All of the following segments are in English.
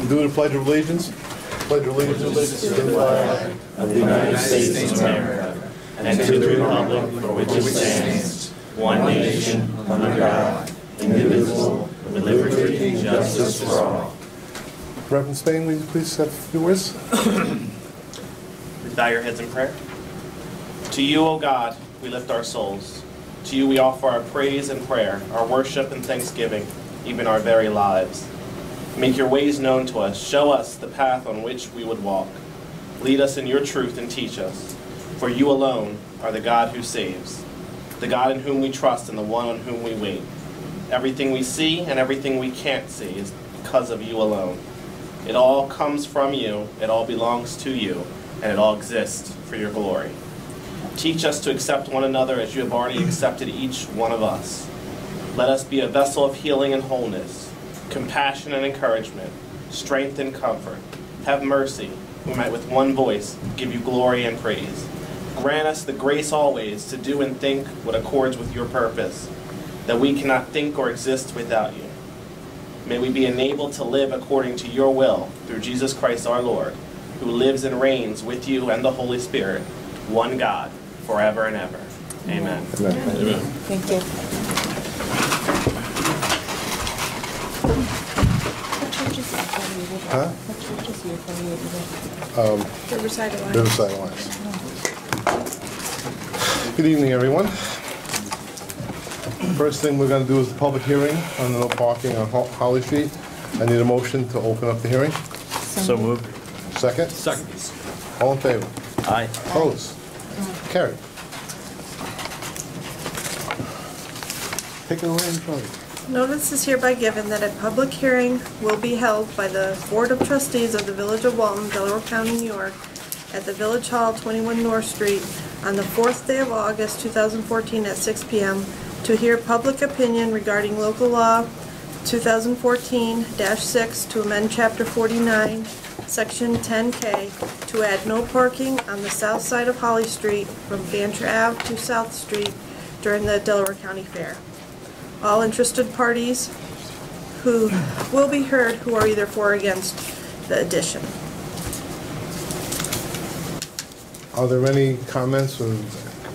Do the Pledge of Allegiance. Pledge of Allegiance to the flag of the United States of America and to the republic for which it stands, one nation, under God, indivisible, with liberty and justice for all. Reverend Spain, will you please have a few words? Bow your heads in prayer. To you, O God, we lift our souls. To you we offer our praise and prayer, our worship and thanksgiving, even our very lives. Make your ways known to us. Show us the path on which we would walk. Lead us in your truth and teach us. For you alone are the God who saves, the God in whom we trust and the one on whom we wait. Everything we see and everything we can't see is because of you alone. It all comes from you, it all belongs to you, and it all exists for your glory. Teach us to accept one another as you have already accepted each one of us. Let us be a vessel of healing and wholeness, compassion and encouragement, strength and comfort. Have mercy, we might with one voice give you glory and praise. Grant us the grace always to do and think what accords with your purpose, that we cannot think or exist without you. May we be enabled to live according to your will through Jesus Christ our Lord, who lives and reigns with you and the Holy Spirit, one God, forever and ever. Amen. Amen. Amen. Thank you. Huh? What church is you affiliated with? Riverside Alliance. Riverside Alliance. Good evening, everyone. First thing we're going to do is a public hearing on the no parking on Holly Street. I need a motion to open up the hearing. So moved. Second? Second. All in favor? Aye. Opposed? Carried. Take it away, Charlie. Notice is hereby given that a public hearing will be held by the Board of Trustees of the Village of Walton, Delaware County, New York, at the Village Hall, 21 North Street, on the 4th day of August, 2014 at 6 p.m. to hear public opinion regarding local law 2014-6 to amend Chapter 49, Section 10K, to add no parking on the south side of Holly Street from Fancher Ave to South Street during the Delaware County Fair. All interested parties who will be heard who are either for or against the addition. Are there any comments or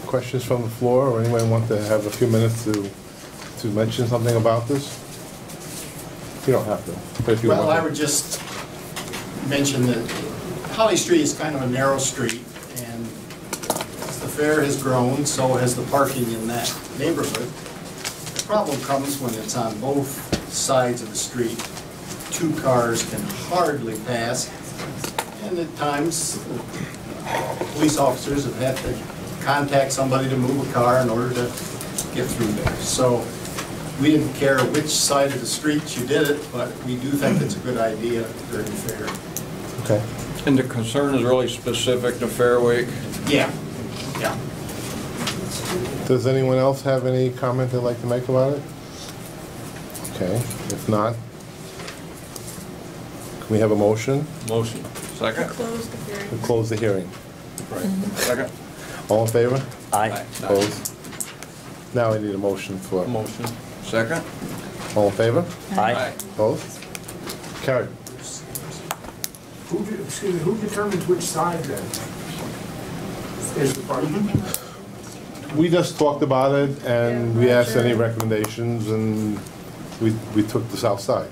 questions from the floor, or anyone want to have a few minutes to mention something about this? You don't have to. But if you Well, want I would just mention that Holly Street is kind of a narrow street, and as the fair has grown, so has the parking in that neighborhood. The problem comes when it's on both sides of the street. Two cars can hardly pass, and at times police officers have had to contact somebody to move a car in order to get through there. So we didn't care which side of the street you did it, but we do think it's a good idea during the fair. Okay. And the concern is really specific to Fair Week? Yeah, yeah. Does anyone else have any comment they'd like to make about it? Okay, if not, can we have a motion Motion. Second? Close the hearing. to close the hearing? Right. Second? All in favor? Aye. Opposed? Now I need a motion for, Motion. Second? all in favor? Aye. Opposed? Carried. Who determines which side then is the parking? We just talked about it, and we asked any recommendations, and we took the south side.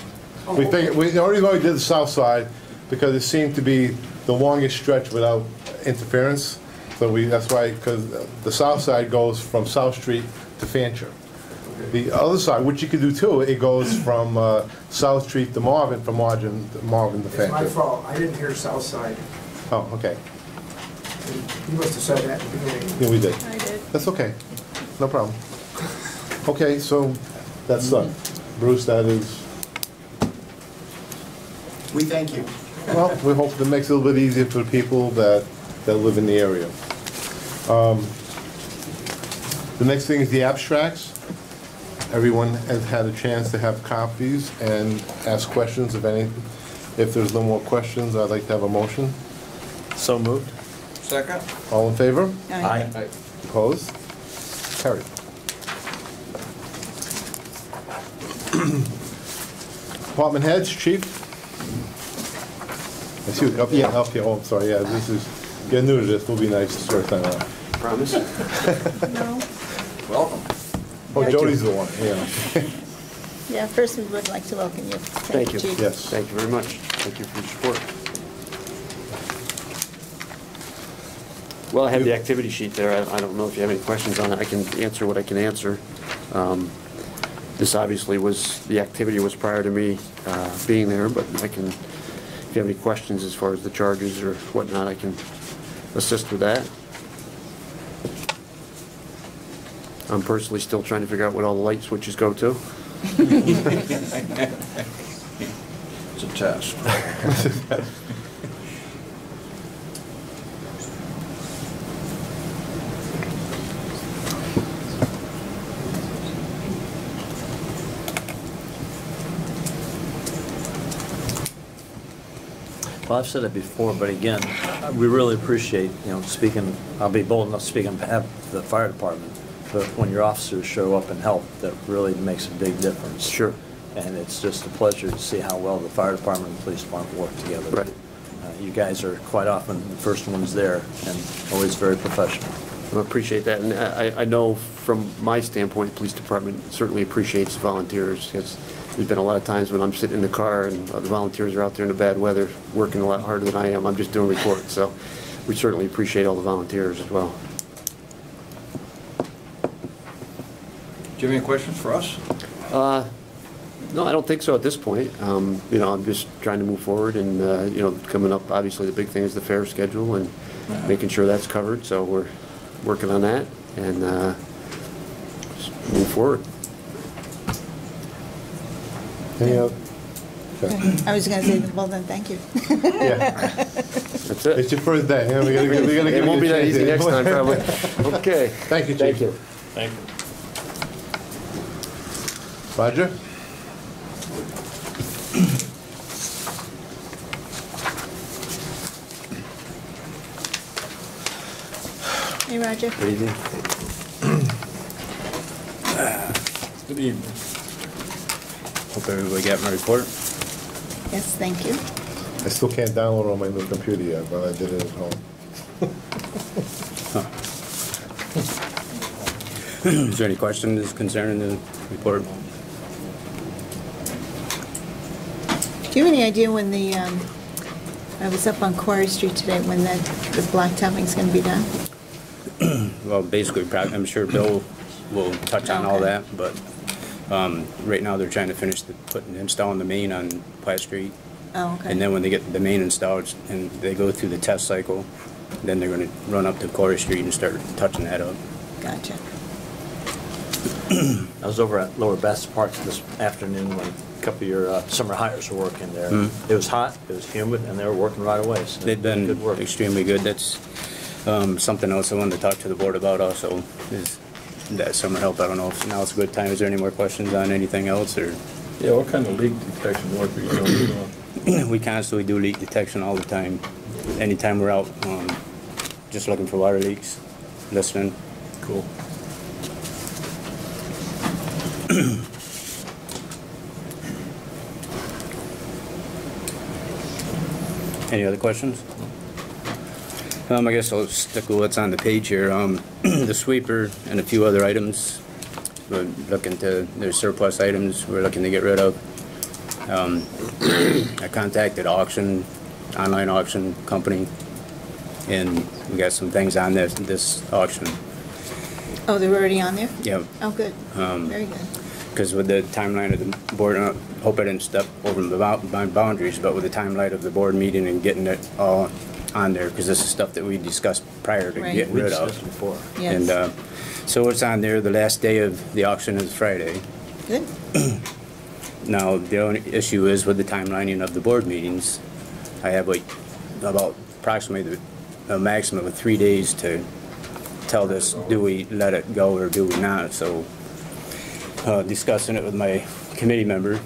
We think, the only reason why we did the south side, because it seemed to be the longest stretch without interference. So that's why, because the south side goes from South Street to Fancher. The other side, which you could do too, it goes from South Street to Marvin, from Marvin to It's my Fancher. fault, I didn't hear south side. Oh, okay. You must have said that in the beginning. Yeah, we did. I did. That's okay. No problem. Okay, so that's done. Bruce, that is, We thank you. well, we hope that makes it a little bit easier for the people that live in the area. The next thing is the abstracts. Everyone has had a chance to have copies and ask questions if any. If there's no more questions, I'd like to have a motion. So moved. Second? All in favor? Aye. Opposed? Carried. Department heads, chief? I see, okay, oh, I'm sorry, yeah, this is, get new to this, will be nice the first time out. Promise? No? Welcome. Oh, Jody's the one, yeah. Yeah, first we would like to welcome you. Thank you. Chief. Yes. Thank you very much. Thank you for your support. Well, I have the activity sheet there. I don't know if you have any questions on it. I can answer what I can answer. This obviously was, the activity was prior to me being there, but I can, if you have any questions as far as the charges or whatnot, I can assist with that. I'm personally still trying to figure out what all the light switches go to. It's a test. Well, I've said it before, but again, we really appreciate, speaking, I'll be bold enough to speak on behalf of the fire department, but when your officers show up and help, that really makes a big difference. Sure. And it's just a pleasure to see how well the fire department and police department work together. Right. You guys are quite often the first ones there and always very professional. I appreciate that, and I know from my standpoint, the police department certainly appreciates volunteers. There's been a lot of times when I'm sitting in the car and the volunteers are out there in the bad weather, working a lot harder than I am. I'm just doing reports, so we certainly appreciate all the volunteers as well. Do you have any questions for us? No, I don't think so at this point. I'm just trying to move forward, and coming up, obviously the big thing is the fair schedule and making sure that's covered. So we're working on that and just move forward. Any other? Okay. I was going to say, well then, thank you. Yeah, That's it. it's your first day, we gotta give you It won't a be that chance easy here. next time, probably. Okay. Thank you, Chief. Thank you. Thank you. Roger? Hey, Roger. Good evening. Good evening. Hope everybody got my report. Yes, thank you. I still can't download it on my new computer yet, but I did it at home. Is there any questions concerning the report? Do you have any idea when I was up on Quarry Street today, when the blacktopping's going to be done? Well, basically, I'm sure Bill will touch on all Okay. that, but right now they're trying to finish installing the main on Platt Street. Oh, okay. And then when they get the main installed and they go through the test cycle, then they're going to run up to Quarry Street and start touching that up. Gotcha. I was over at Lower Bassett Park this afternoon when a couple of your summer hires were working there. It was hot, it was humid, and they were working right away. So They've been good work. extremely good. That's something else I wanted to talk to the board about also, is that summer help. I don't know if now's a good time. Is there any more questions on anything else, or? Yeah, what kind of leak detection work are you doing? We constantly do leak detection all the time. Anytime we're out, just looking for water leaks, listening. Cool. Any other questions? I guess I'll stick with what's on the page here. The sweeper and a few other items. We're looking to, there's surplus items we're looking to get rid of. I contacted online auction company, and we got some things on this auction. Oh, they're already on there? Yeah. Oh, good. Very good. Because with the timeline of the board, I hope I didn't step over my boundaries, but with the timeline of the board meeting and getting it all on there, because this is stuff that we discussed prior to Right. getting We rid discussed of. before. Yes. And so it's on there. The last day of the auction is Friday. Good. Now, the only issue is with the timelining of the board meetings. I have like about approximately a maximum of 3 days to tell this, do we let it go or do we not? So discussing it with my committee member.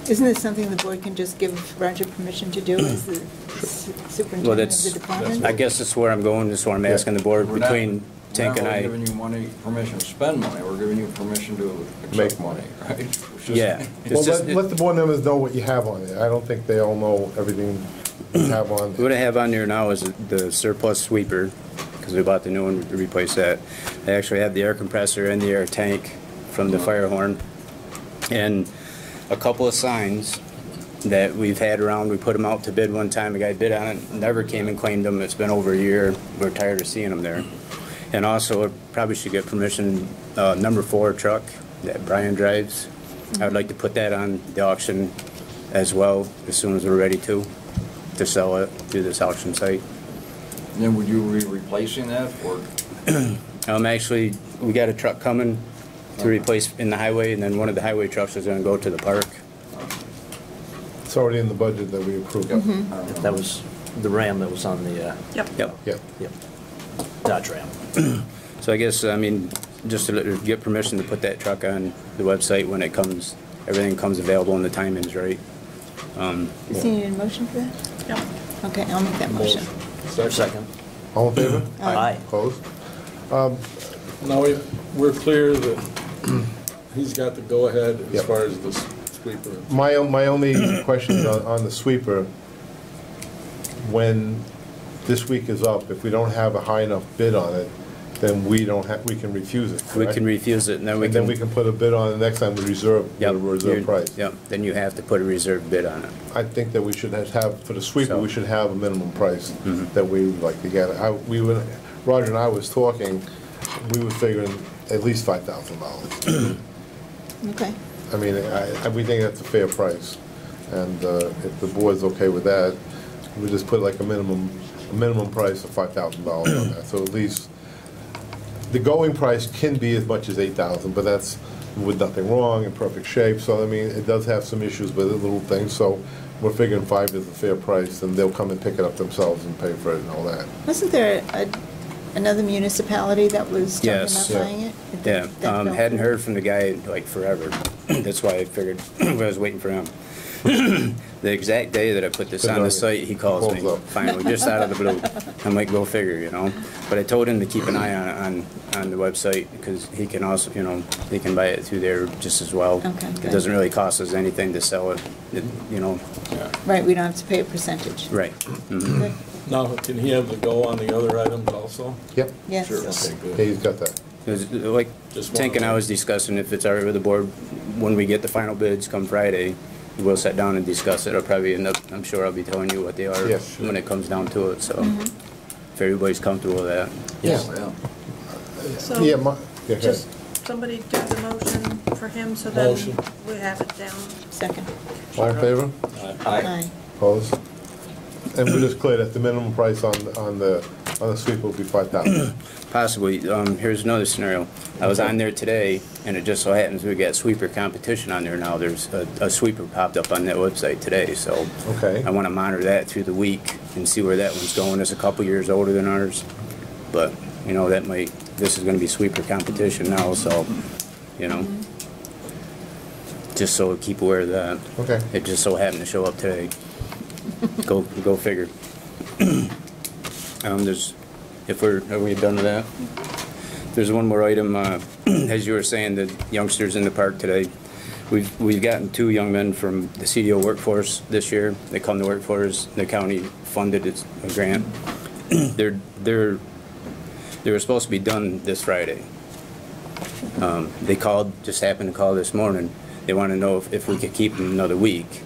Isn't this something the board can just give Roger permission to do as the Well, superintendent of that's, the department? I guess that's where I'm going, that's where I'm asking the board, We're not- between Tank and We're I, not giving you money, permission to spend money, we're giving you permission to Make accept money, right? It's just- yeah. Well, It's just- let the board members know what you have on it. I don't think they all know everything you have on What there. I have on there now is the surplus sweeper, because we bought the new one to replace that. I actually have the air compressor and the air tank from the fire horn, and a couple of signs that we've had around. We put them out to bid one time. A guy bid on it, never came and claimed them. It's been over a year. We're tired of seeing them there. And also, I probably should get permission, number 4 truck that Brian drives. I would like to put that on the auction as well, as soon as we're ready to sell it through this auction site. Then would you be replacing that, or? Actually, we got a truck coming to replace in the highway, and then one of the highway trucks is gonna go to the park. It's already in the budget that we approved. That was the Ram that was on the, Yep. Yep. Yeah. Dodge Ram. So I guess, I mean, just to get permission to put that truck on the website when it comes, everything comes available and the timing's right. Does he need a motion for that? Yep. Okay, I'll make that motion. Second. All in favor? Aye. Opposed? Now, we're clear that he's got the go-ahead as Yep. far as the sweeper. My only question is on the sweeper, when this week is up, if we don't have a high enough bid on it, then we can refuse it, We correct? can refuse it, and then we And can. then we can put a bid on it next time we reserve, Yep, a reserve you're- price. Yep, then you have to put a reserve bid on it. I think that we should have, for the sweeper, So- we should have a minimum price Mhm. that we would like to get. Roger and I was talking, we were figuring at least $5,000. Okay. I mean, we think that's a fair price, and if the board's okay with that, we just put like a minimum price of $5,000 on that, so at least, the going price can be as much as $8,000, but that's with nothing wrong, in perfect shape, so I mean, it does have some issues with it, little things, so we're figuring 5 is a fair price, and they'll come and pick it up themselves and pay for it and all that. Wasn't there another municipality that was talking Yes. about buying it? Yeah, That fell hadn't through? heard from the guy like forever. That's why I figured, I was waiting for him. The exact day that I put this on the site, he calls me, Pulls up. finally, just out of the blue. I'm like, go figure, you know? But I told him to keep an eye on the website, because he can also, you know, he can buy it through there just as well. Okay, It good. doesn't really cost us anything to sell it, you know? Right, we don't have to pay a percentage. Right. Mhm. Good. Now, can he have the go on the other items also? Yep, Yes. Okay, yeah, good. he's got that. Because, like, Just Tank and I wanna- was discussing, if it's all right with the board, when we get the final bids come Friday, we'll sit down and discuss it. I'll probably end up, I'm sure I'll be telling you what they are Yes. when it comes down to it, so if everybody's comfortable with that. Yes. So Yeah, go ahead. just somebody do the motion for him, so then Motion. we have it down. Second. All in favor? Aye. Opposed? And we just cleared that the minimum price on the sweeper will be 5,000. Possibly, here's another scenario. I was on there today, and it just so happens we got sweeper competition on there now. There's a sweeper popped up on that website today, so Okay. I want to monitor that through the week and see where that one's going. It's a couple years older than ours, but, you know, this is going to be sweeper competition now, so, you know, just so keep aware of that. Okay. It just so happened to show up today. Go figure. Are we done with that? There's one more item, as you were saying, the youngsters in the park today. We've gotten 2 young men from the CDO workforce this year. They come to work for us. The county funded a grant. They were supposed to be done this Friday. They just happened to call this morning. They want to know if we could keep them another week,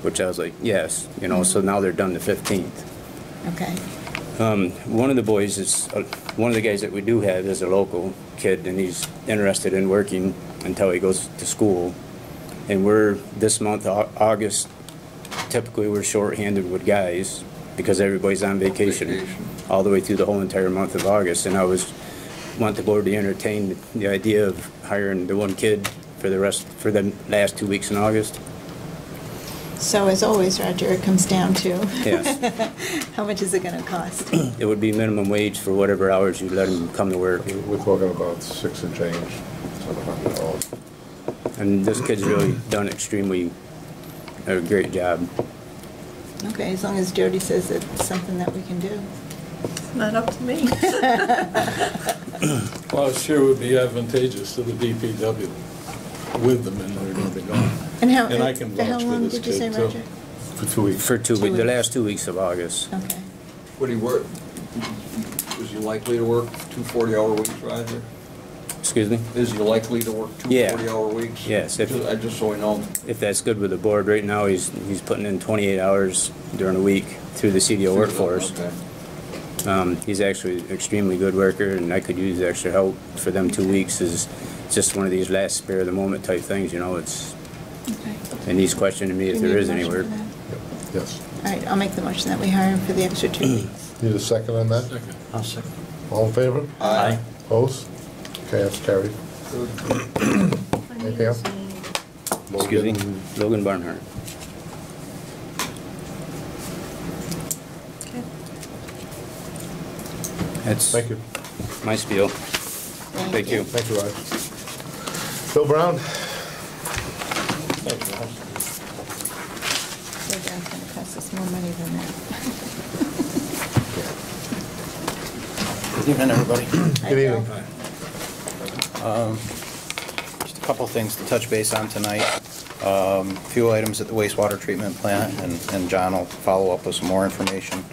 which I was like, yes, you know, so now they're done the 15th. Okay. One of the boys one of the guys that we do have is a local kid, and he's interested in working until he goes to school. And this month, August, typically we're short-handed with guys because everybody's on vacation all the way through the whole entire month of August. And I want the board to entertain the idea of hiring the one kid for the last 2 weeks in August. So as always, Roger, it comes down to Yes. how much is it going to cost? It would be minimum wage for whatever hours you let him come to work. We're talking about 6 and change, $700. And this kid's really done a great job. Okay, as long as Jody says it's something that we can do. Not up to me. Well, it sure would be advantageous to the DPW with them and they're going to be gone. And how, And I can for how vouch for long this did you say, kid, too. Roger? For 2 weeks. For 2 weeks, the weeks. last 2 weeks of August. Okay. Would he work, is he likely to work 2 40-hour weeks, Roger? Excuse me? Is he likely to work 2 Yeah. 40-hour weeks? Yes, I just so we know. If that's good with the board, right now, he's putting in 28 hours during the week through the CDO workforce. Okay. He's actually an extremely good worker, and I could use extra help for them 2 weeks. Is just one of these last spare of the moment type things, you know. It's Okay. and he's questioning me if Do you there need is a any motion work. for that? Yes. All right, I'll make the motion that we hire him for the extra 2 weeks. Need a second on that? Second. I'll second. All in favor? Aye. Opposed? Okay, that's carried. Anything else? Excuse me, Logan Barnhart. Okay. That's Thank you. my spiel. Thank you. Thank you, Raj. Bill Brown? So that's gonna cost us more money than that. Good evening, everybody. Good evening. Just a couple things to touch base on tonight. A few items at the wastewater treatment plant, and John will follow up with some more information.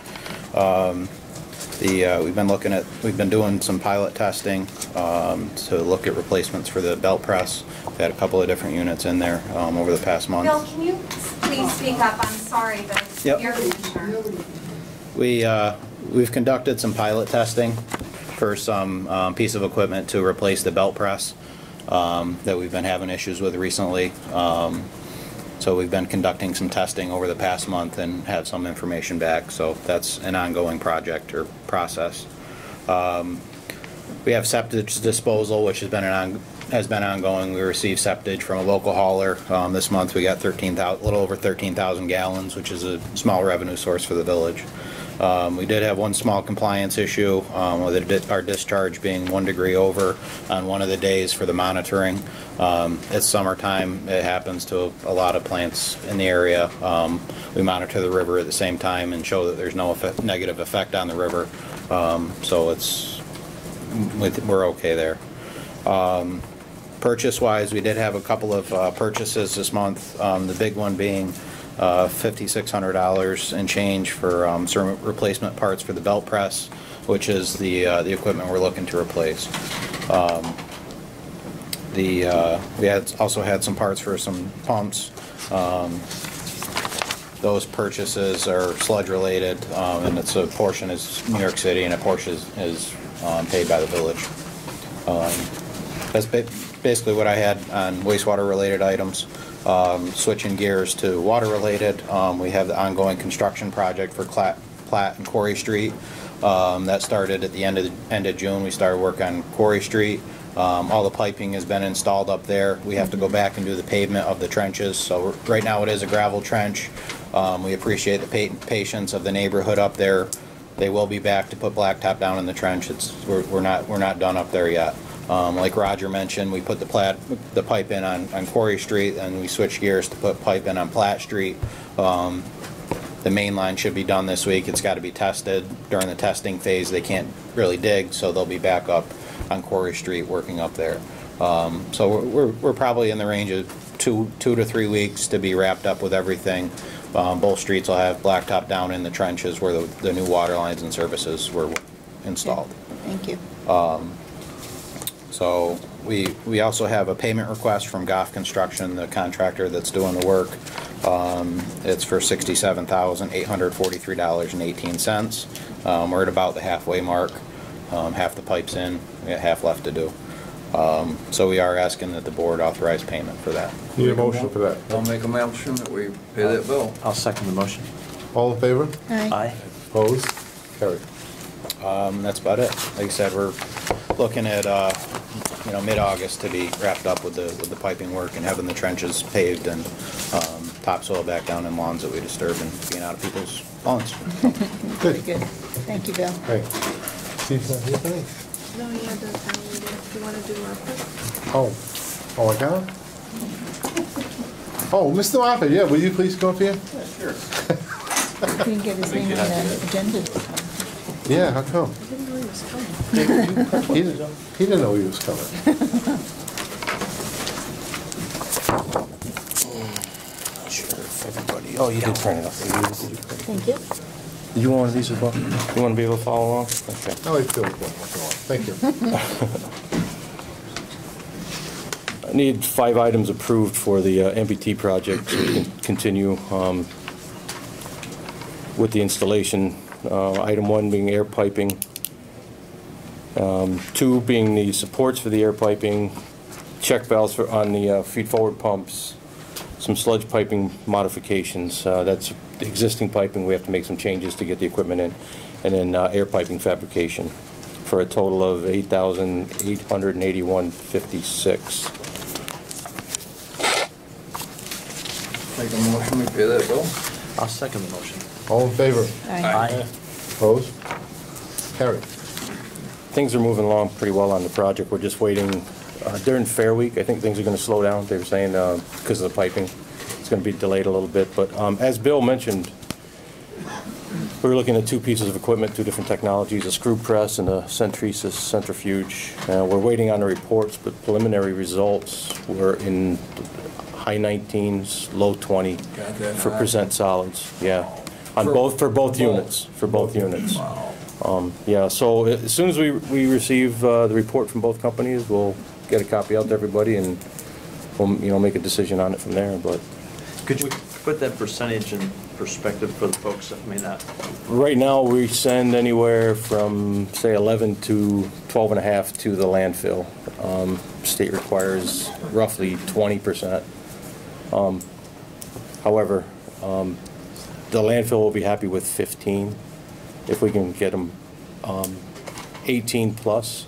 We've been doing some pilot testing to look at replacements for the belt press. We've had a couple of different units in there over the past month. Bill, can you please speak up? I'm sorry, but Yep. your commissioner. We've conducted some pilot testing for some piece of equipment to replace the belt press that we've been having issues with recently. So we've been conducting some testing over the past month and have some information back. So that's an ongoing project or process. We have septage disposal, which has been ongoing. We received septage from a local hauler. This month we got a little over 13,000 gallons, which is a small revenue source for the village. We did have one small compliance issue with our discharge being 1 degree over on one of the days for the monitoring. It's summertime. It happens to a lot of plants in the area. We monitor the river at the same time and show that there's no negative effect on the river. So we're okay there. Purchase-wise, we did have a couple of purchases this month. The big one being $5,600 and change for some replacement parts for the belt press, which is the equipment we're looking to replace. We also had some parts for some pumps. Those purchases are sludge related, and it's a portion is New York City and a portion is paid by the village. That's basically what I had on wastewater related items. Switching gears to water related, we have the ongoing construction project for Platt and Quarry Street. That started at the end of June. We started work on Quarry Street. All the piping has been installed up there. We have to go back and do the pavement of the trenches. So right now it is a gravel trench. We appreciate the patience of the neighborhood up there. They will be back to put blacktop down in the trench. We're not done up there yet. Like Roger mentioned, we put the pipe in on Quarry Street, and we switched gears to put pipe in on Platt Street. The main line should be done this week. It's got to be tested. During the testing phase, they can't really dig, so they'll be back up on Quarry Street working up there. So we're probably in the range of two to 3 weeks to be wrapped up with everything. Both streets will have blacktop down in the trenches where the new water lines and services were installed. Thank you. So we also have a payment request from Goff Construction, the contractor that's doing the work. It's for $67,843.18. We're at about the halfway mark. Half the pipe's in, we got half left to do. So we are asking that the board authorize payment for that. Need a motion for that? I'll make a motion that we pay that bill. I'll second the motion. All in favor? Aye. Opposed? Carried. That's about it. Like I said, we're looking at mid-August to be wrapped up with the piping work and having the trenches paved and topsoil back down in lawns that we disturb and being out of people's lawns. Very good. Thank you, Bill. Hey, Steve's not here tonight? No, he had the town meeting. Do you want to do ARPA? Oh, I got it? Oh, Mr. Moffett, yeah, will you please come up here? Sure. We couldn't get his name on the agenda. Yeah, how come? I didn't know he was coming. He didn't know he was coming. Sheriff, everybody. Oh, you did print it off. Thank you. Did you want one of these as well? You want to be able to follow along? Okay. I like Phil. Thank you. I need 5 items approved for the MBT project so we can continue with the installation. Item 1 being air piping. 2 being the supports for the air piping, check valves on the feed-forward pumps, some sludge piping modifications. That's existing piping. We have to make some changes to get the equipment in. And then air piping fabrication for a total of $8,881.56. Make a motion, we pay that bill? I'll second the motion. All in favor? Aye. Opposed? Carried. Things are moving along pretty well on the project. We're just waiting. During Fair Week, I think things are going to slow down. They were saying because of the piping. It's going to be delayed a little bit. But as Bill mentioned, we were looking at 2 pieces of equipment, 2 different technologies, a screw press and a centrifugal centrifuge. We're waiting on the reports, but preliminary results were in high 19s, low 20 for percent solids. Yeah, for both units. Wow. Yeah. So as soon as we receive the report from both companies, we'll get a copy out to everybody, and we'll make a decision on it from there. But Could you put that percentage in perspective for the folks that may not? Right now, we send anywhere from, say, 11 to 12.5 to the landfill. State requires roughly 20%. However, the landfill will be happy with 15 if we can get them 18 plus.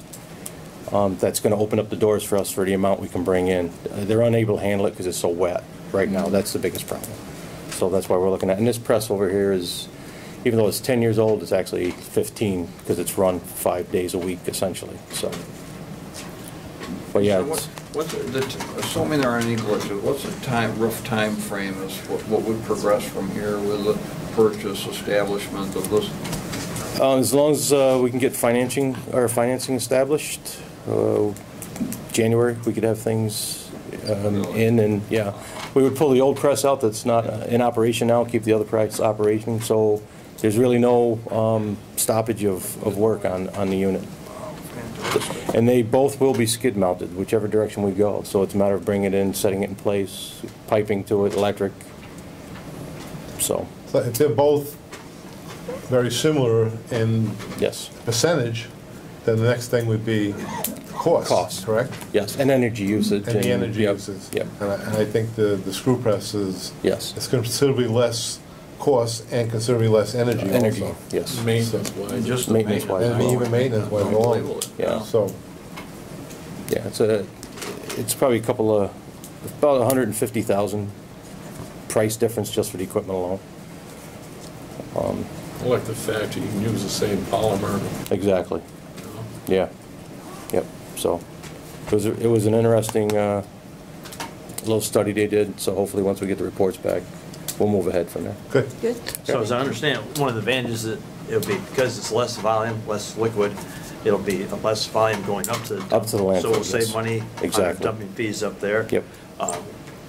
That's going to open up the doors for us for the amount we can bring in. They're unable to handle it because it's so wet right now. That's the biggest problem. So that's why we're looking at. And this press over here is, even though it's 10 years old, it's actually 15 because it's run 5 days a week essentially. So, but yeah. So assuming there aren't any glitches, what's the rough time frame is what would progress from here with the purchase establishment of this? As long as we can get financing established, January we could have things in, and yeah, we would pull the old press out that's not in operation now, keep the other press operating, so there's really no stoppage of work on the unit. And they both will be skid mounted, whichever direction we go. So it's a matter of bringing it in, setting it in place, piping to it, electric. So if they're both very similar in percentage, then the next thing would be cost, correct? Yes, and energy usage. And the energy usage. Yep. And I think the screw press is it's considerably less cost and considerably less energy. Energy, also. yes. Maintenance-wise. Just maintenance-wise. And even maintenance-wise alone. Yeah. So. Yeah, it's probably about 150,000 price difference just for the equipment alone. I like the fact that you can use the same polymer. Exactly. Yeah. Yep. So it was an interesting little study they did. So hopefully once we get the reports back, we'll move ahead from there. Good. So as I understand, one of the advantages that it'll be, because it's less volume, less liquid, it'll be less volume going up to the dump. Up to the landfill. So we'll save money on our dumping fees up there. Yep.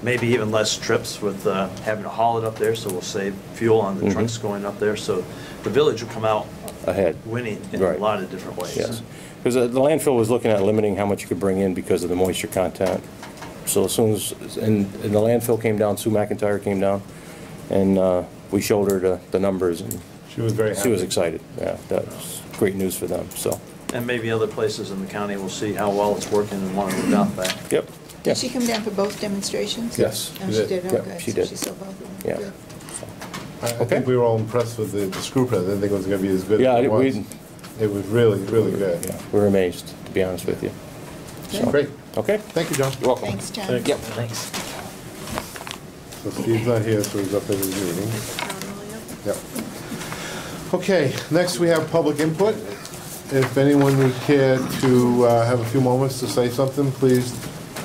Maybe even less trips with having to haul it up there, so we'll save fuel on the trucks going up there. So the village will come out ahead, winning in a lot of different ways. Yes, because the landfill was looking at limiting how much you could bring in because of the moisture content. So as soon as and the landfill came down, Sue McIntyre came down, and we showed her the numbers, and she was very happy. She was excited. Yeah, that was great news for them. So. And maybe other places in the county will see how well it's working and want to adopt that. Yep. Did she come down for both demonstrations? Yes. Oh, she did. Oh, Yep, good. she So did. she saw both of them. Yeah. Good. I think we were all impressed with the screw press. I didn't think it was going to be as good as it was. It was really, really good. Yeah, we're amazed, to be honest with you. So. Great. Okay. Thank you, John. You're welcome. Thanks, John. Yep. Thanks. So Steve's not here, so he's up at his meeting. Yep. Okay, next we have public input. If anyone would care to have a few moments to say something, please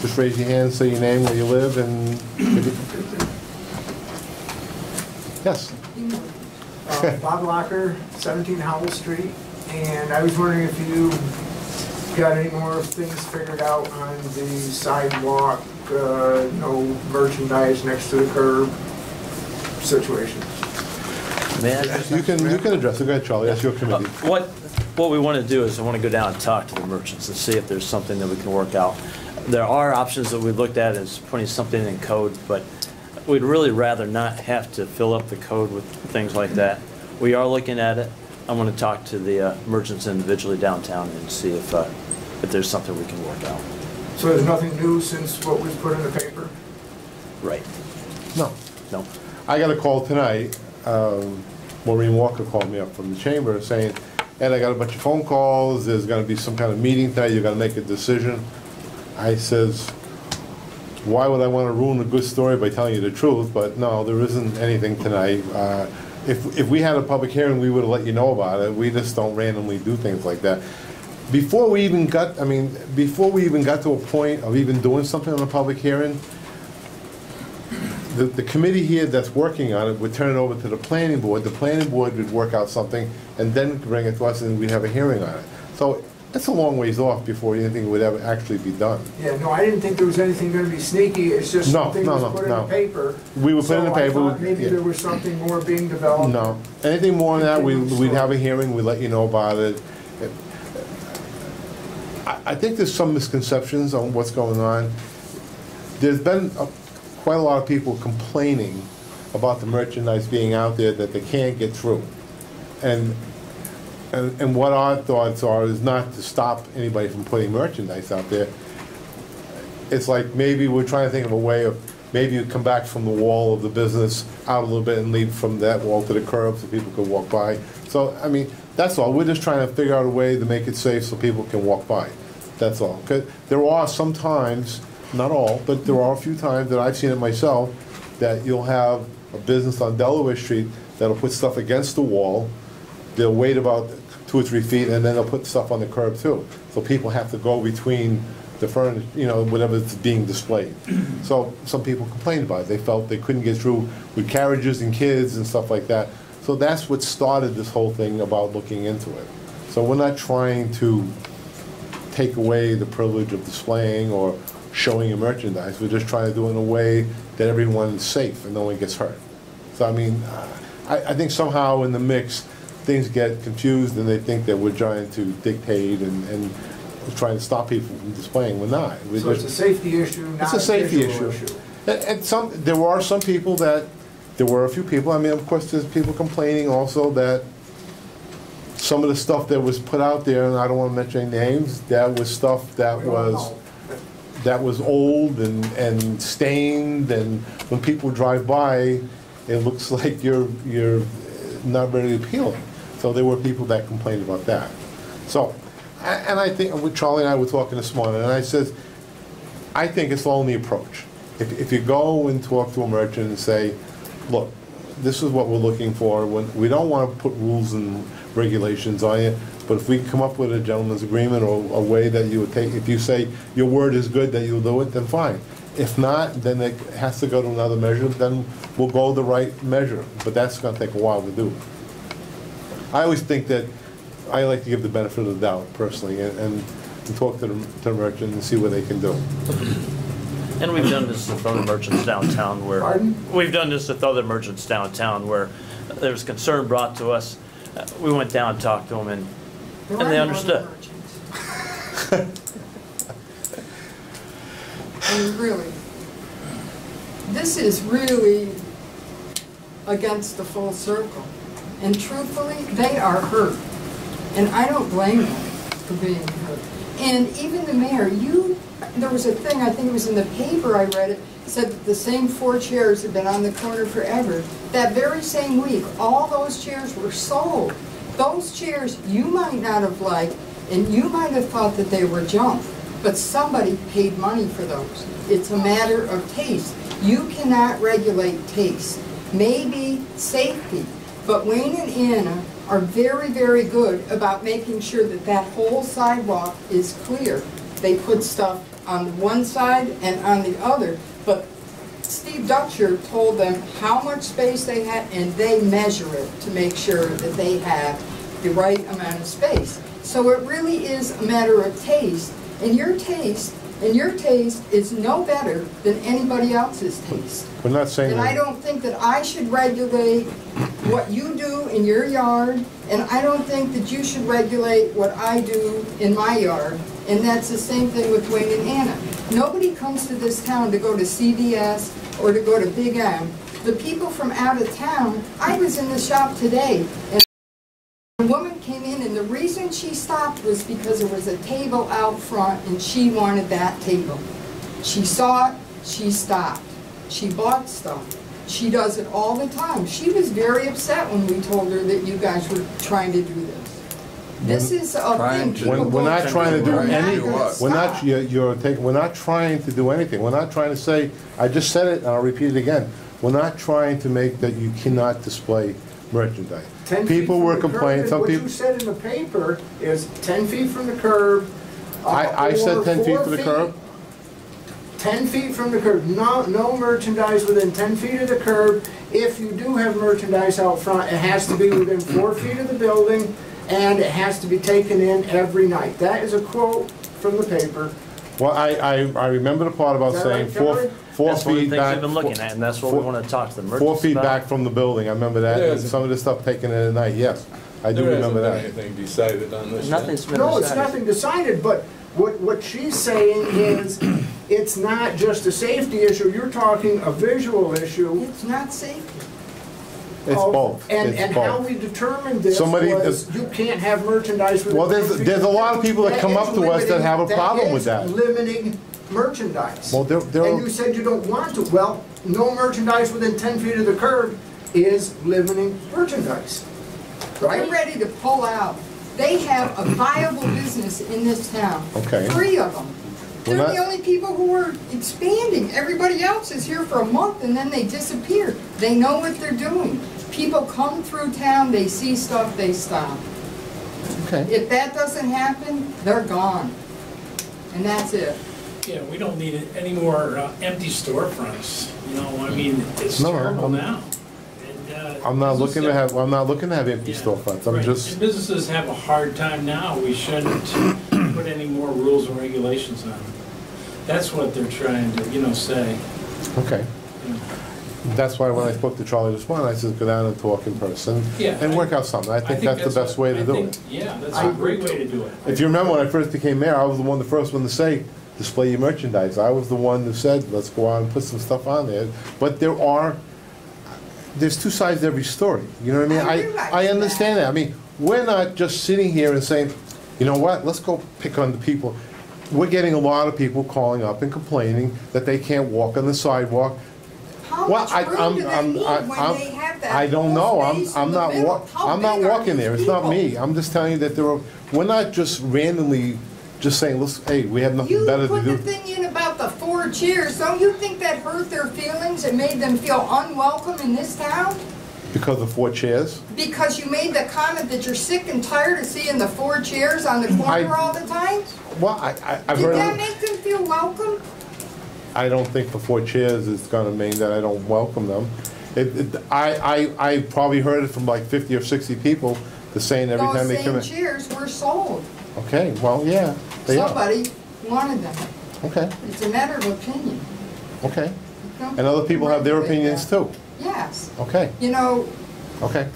just raise your hand, say your name, where you live, and yes. Bob Locker, 17 Howell Street. And I was wondering if you got any more things figured out on the sidewalk, no merchandise next to the curb situation. You can address it. Go ahead, Charlie. That's your committee. What we want to do is I want to go down and talk to the merchants and see if there's something that we can work out. There are options that we looked at as putting something in code, but we'd really rather not have to fill up the code with things like that. We are looking at it. I want to talk to the merchants individually downtown and see if there's something we can work out. So there's nothing new since what was put in the paper? Right. No. No. I got a call tonight. Maureen Walker called me up from the chamber saying, Ed, I got a bunch of phone calls. There's going to be some kind of meeting tonight. You're going to make a decision. I says, why would I want to ruin a good story by telling you the truth? But no, there isn't anything tonight. If we had a public hearing, we would have let you know about it. We just don't randomly do things like that. Before we even got to a point of even doing something on a public hearing, the committee here that's working on it would turn it over to the planning board. The planning board would work out something and then bring it to us and we'd have a hearing on it. So it's a long ways off before anything would ever actually be done. Yeah, no, I didn't think there was anything going to be sneaky. It's just something was put in the paper. We would put in the paper. So I thought maybe there was something more being developed. No. Anything more than that, we'd have a hearing, we'd let you know about it. I think there's some misconceptions on what's going on. There's been quite a lot of people complaining about the merchandise being out there that they can't get through. And what our thoughts are is not to stop anybody from putting merchandise out there. It's like maybe we're trying to think of a way of maybe you come back from the wall of the business out a little bit and leave from that wall to the curb so people could walk by. So, I mean, that's all. We're just trying to figure out a way to make it safe so people can walk by. That's all. 'Cause there are some times, not all, but there are a few times that I've seen it myself, that you'll have a business on Delaware Street that'll put stuff against the wall. They'll wait about 2 or 3 feet, and then they'll put stuff on the curb too. So people have to go between the furniture, whatever's being displayed. So some people complained about it. They felt they couldn't get through with carriages and kids and stuff like that. So that's what started this whole thing about looking into it. So we're not trying to take away the privilege of displaying or showing your merchandise. We're just trying to do it in a way that everyone's safe and no one gets hurt. So I mean, I think somehow in the mix, things get confused and they think that we're trying to dictate and trying to stop people from displaying. We're not. So it's a safety issue, not a safety issue. And there were some people there were a few people, I mean, of course, there's people complaining also that some of the stuff that was put out there, and I don't want to mention any names, that was stuff that was old and stained, and when people drive by, it looks like you're not very appealing. So there were people that complained about that. So, and I think, Charlie and I were talking this morning, and I said, I think it's the only approach. If you go and talk to a merchant and say, look, this is what we're looking for. We don't want to put rules and regulations on you, but if we come up with a gentleman's agreement or a way that you would take, if you say your word is good that you'll do it, then fine. If not, then it has to go to another measure, then we'll go the right measure, but that's going to take a while to do. I always think that I like to give the benefit of the doubt personally and talk to the merchant and see what they can do. And we've done this with other merchants downtown where there's concern brought to us. We went down and talked to them and they understood. And really, this is really against the full circle. And truthfully, they are hurt. And I don't blame them for being hurt. And even the mayor, there was a thing, I think it was in the paper I read it, said that the same 4 chairs had been on the corner forever. That very same week, all those chairs were sold. Those chairs you might not have liked, and you might have thought that they were junk, but somebody paid money for those. It's a matter of taste. You cannot regulate taste. Maybe safety, but Wayne and Anna are very, very good about making sure that that whole sidewalk is clear. They put stuff on one side and on the other, but Steve Dutcher told them how much space they had, and they measure it to make sure that they have the right amount of space. So it really is a matter of taste, and your taste is no better than anybody else's taste. We're not saying And I that. don't think that I should regulate what you do in your yard, and I don't think that you should regulate what I do in my yard. And that's the same thing with Wayne and Anna. Nobody comes to this town to go to CVS or to go to Big M. The people from out of town, I was in the shop today, and a woman came in, and the reason she stopped was because there was a table out front, and she wanted that table. She saw it, she stopped. She bought stuff. She does it all the time. She was very upset when we told her that you guys were trying to do this. This is a thing. We're not trying to do We're not any, gonna we're not, stop. we're not trying to do anything. We're not trying to say, I just said it, and I'll repeat it again. We're not trying to make that you cannot display merchandise. 10 feet People from were the curb, complaining, and some what people, you said in the paper is 10 feet from the curb. I said or 10 feet 4 from the curb. 10 feet from the curb, no merchandise within 10 feet of the curb. If you do have merchandise out front, it has to be within 4 feet of the building, and it has to be taken in every night. That is a quote from the paper. Well, I remember the part about Is that saying right, four Kelly? That's one of the feet things back. we've been looking at, and that's what we want to talk to the merchants 4 feet about. back from the building, I remember that, and some of the stuff taken in at night, yes. I do remember There that. hasn't been anything decided on this yet. Nothing's been No, it's decided. nothing decided, but what she's saying is, it's not just a safety issue, you're talking a visual issue. It's not safe. It's both, And it's how both. we determined this Somebody was, you can't have merchandise with. Well, there's a lot of people that come up to us that have a problem with that. is limiting merchandise. Well, there And are, you said you don't want to, well, no merchandise within 10 feet of the curb is limiting merchandise, They're right? ready to pull out. They have a viable business in this town. Okay. 3 of them. We're They're not- the only people who are expanding. Everybody else is here for a month and then they disappear. They know what they're doing. People come through town, they see stuff, they stop. okay. If that doesn't happen, they're gone. And that's it. Yeah, we don't need any more empty storefronts, you know, I mean, it's No, terrible I'm- now. And, I'm not looking to businesses- I'm not looking to have empty Yeah, storefronts, I'm right. just, And businesses have a hard time now, we shouldn't put any more rules and regulations on them. That's what they're trying to, you know, say. okay. you know. That's why when I spoke to Charlie this morning, I said, go down and talk in person Yeah, and work out something. I think that's the best way to do it. Yeah, that's a great way to do it. If you remember when I first became mayor, I was the first one to say, display your merchandise. I was the one who said, let's go out and put some stuff on there. But there's two sides to every story. You know what I mean? I realize I understand that. that. I mean, we're not just sitting here and saying, you know what, let's go pick on the people. We're getting a lot of people calling up and complaining that they can't walk on the sidewalk. How Well, much room do they need when they have that I don't whole know. space I'm in the not middle? How I'm not big are walking these there. It's not people? me. I'm just telling you that we're not just randomly just saying, listen, hey, we have nothing You better to put the do. thing in about the 4 chairs, don't you think that hurt their feelings and made them feel unwelcome in this town? Because of 4 chairs? Because you made the comment that you're sick and tired of seeing the 4 chairs on the corner all the time? Well, I've Did heard, that make them feel welcome? I don't think the 4 chairs is gonna mean that I don't welcome them. I probably heard it from like 50 or 60 people, the saying every time Those they come same in. chairs were sold. Okay, well, yeah, they are. Somebody wanted them. Okay, It's a matter of opinion. okay. Don't And other people have their regulate opinions that. too. Yes. Okay, You know, okay.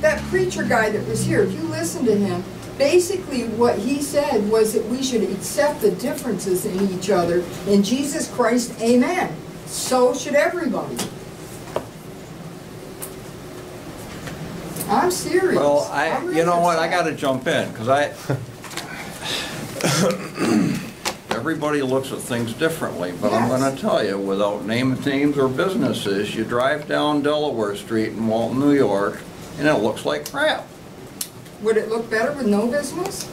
that preacher guy that was here, if you listen to him, basically what he said was that we should accept the differences in each other. In Jesus Christ, amen. So should everybody. I'm serious. Well, I'm really you know what, I upset. gotta jump in, because everybody looks at things differently, but I'm Yes. gonna tell you, without naming names or businesses, you drive down Delaware Street in Walton, New York, and it looks like crap. Would it look better with no business?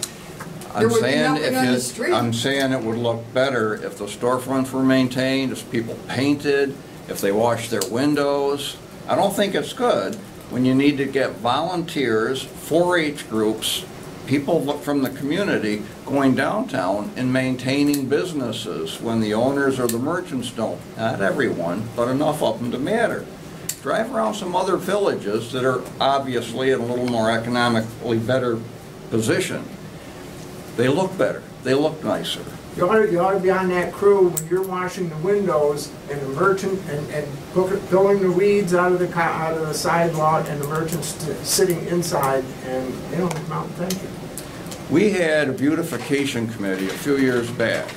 There I'm would be saying nothing on the street. I'm saying it would look better if the storefronts were maintained, if people painted, if they washed their windows. I don't think it's good when you need to get volunteers, 4-H groups, people from the community going downtown and maintaining businesses when the owners or the merchants don't. Not everyone, but enough of them to matter. drive around some other villages that are obviously in a little more economically better position. They look better, they look nicer. You ought to be on that crew when you're washing the windows and the merchant and pulling the weeds out of the sidewalk and the merchant's sitting inside and they don't come out and thank you. We had a beautification committee a few years back.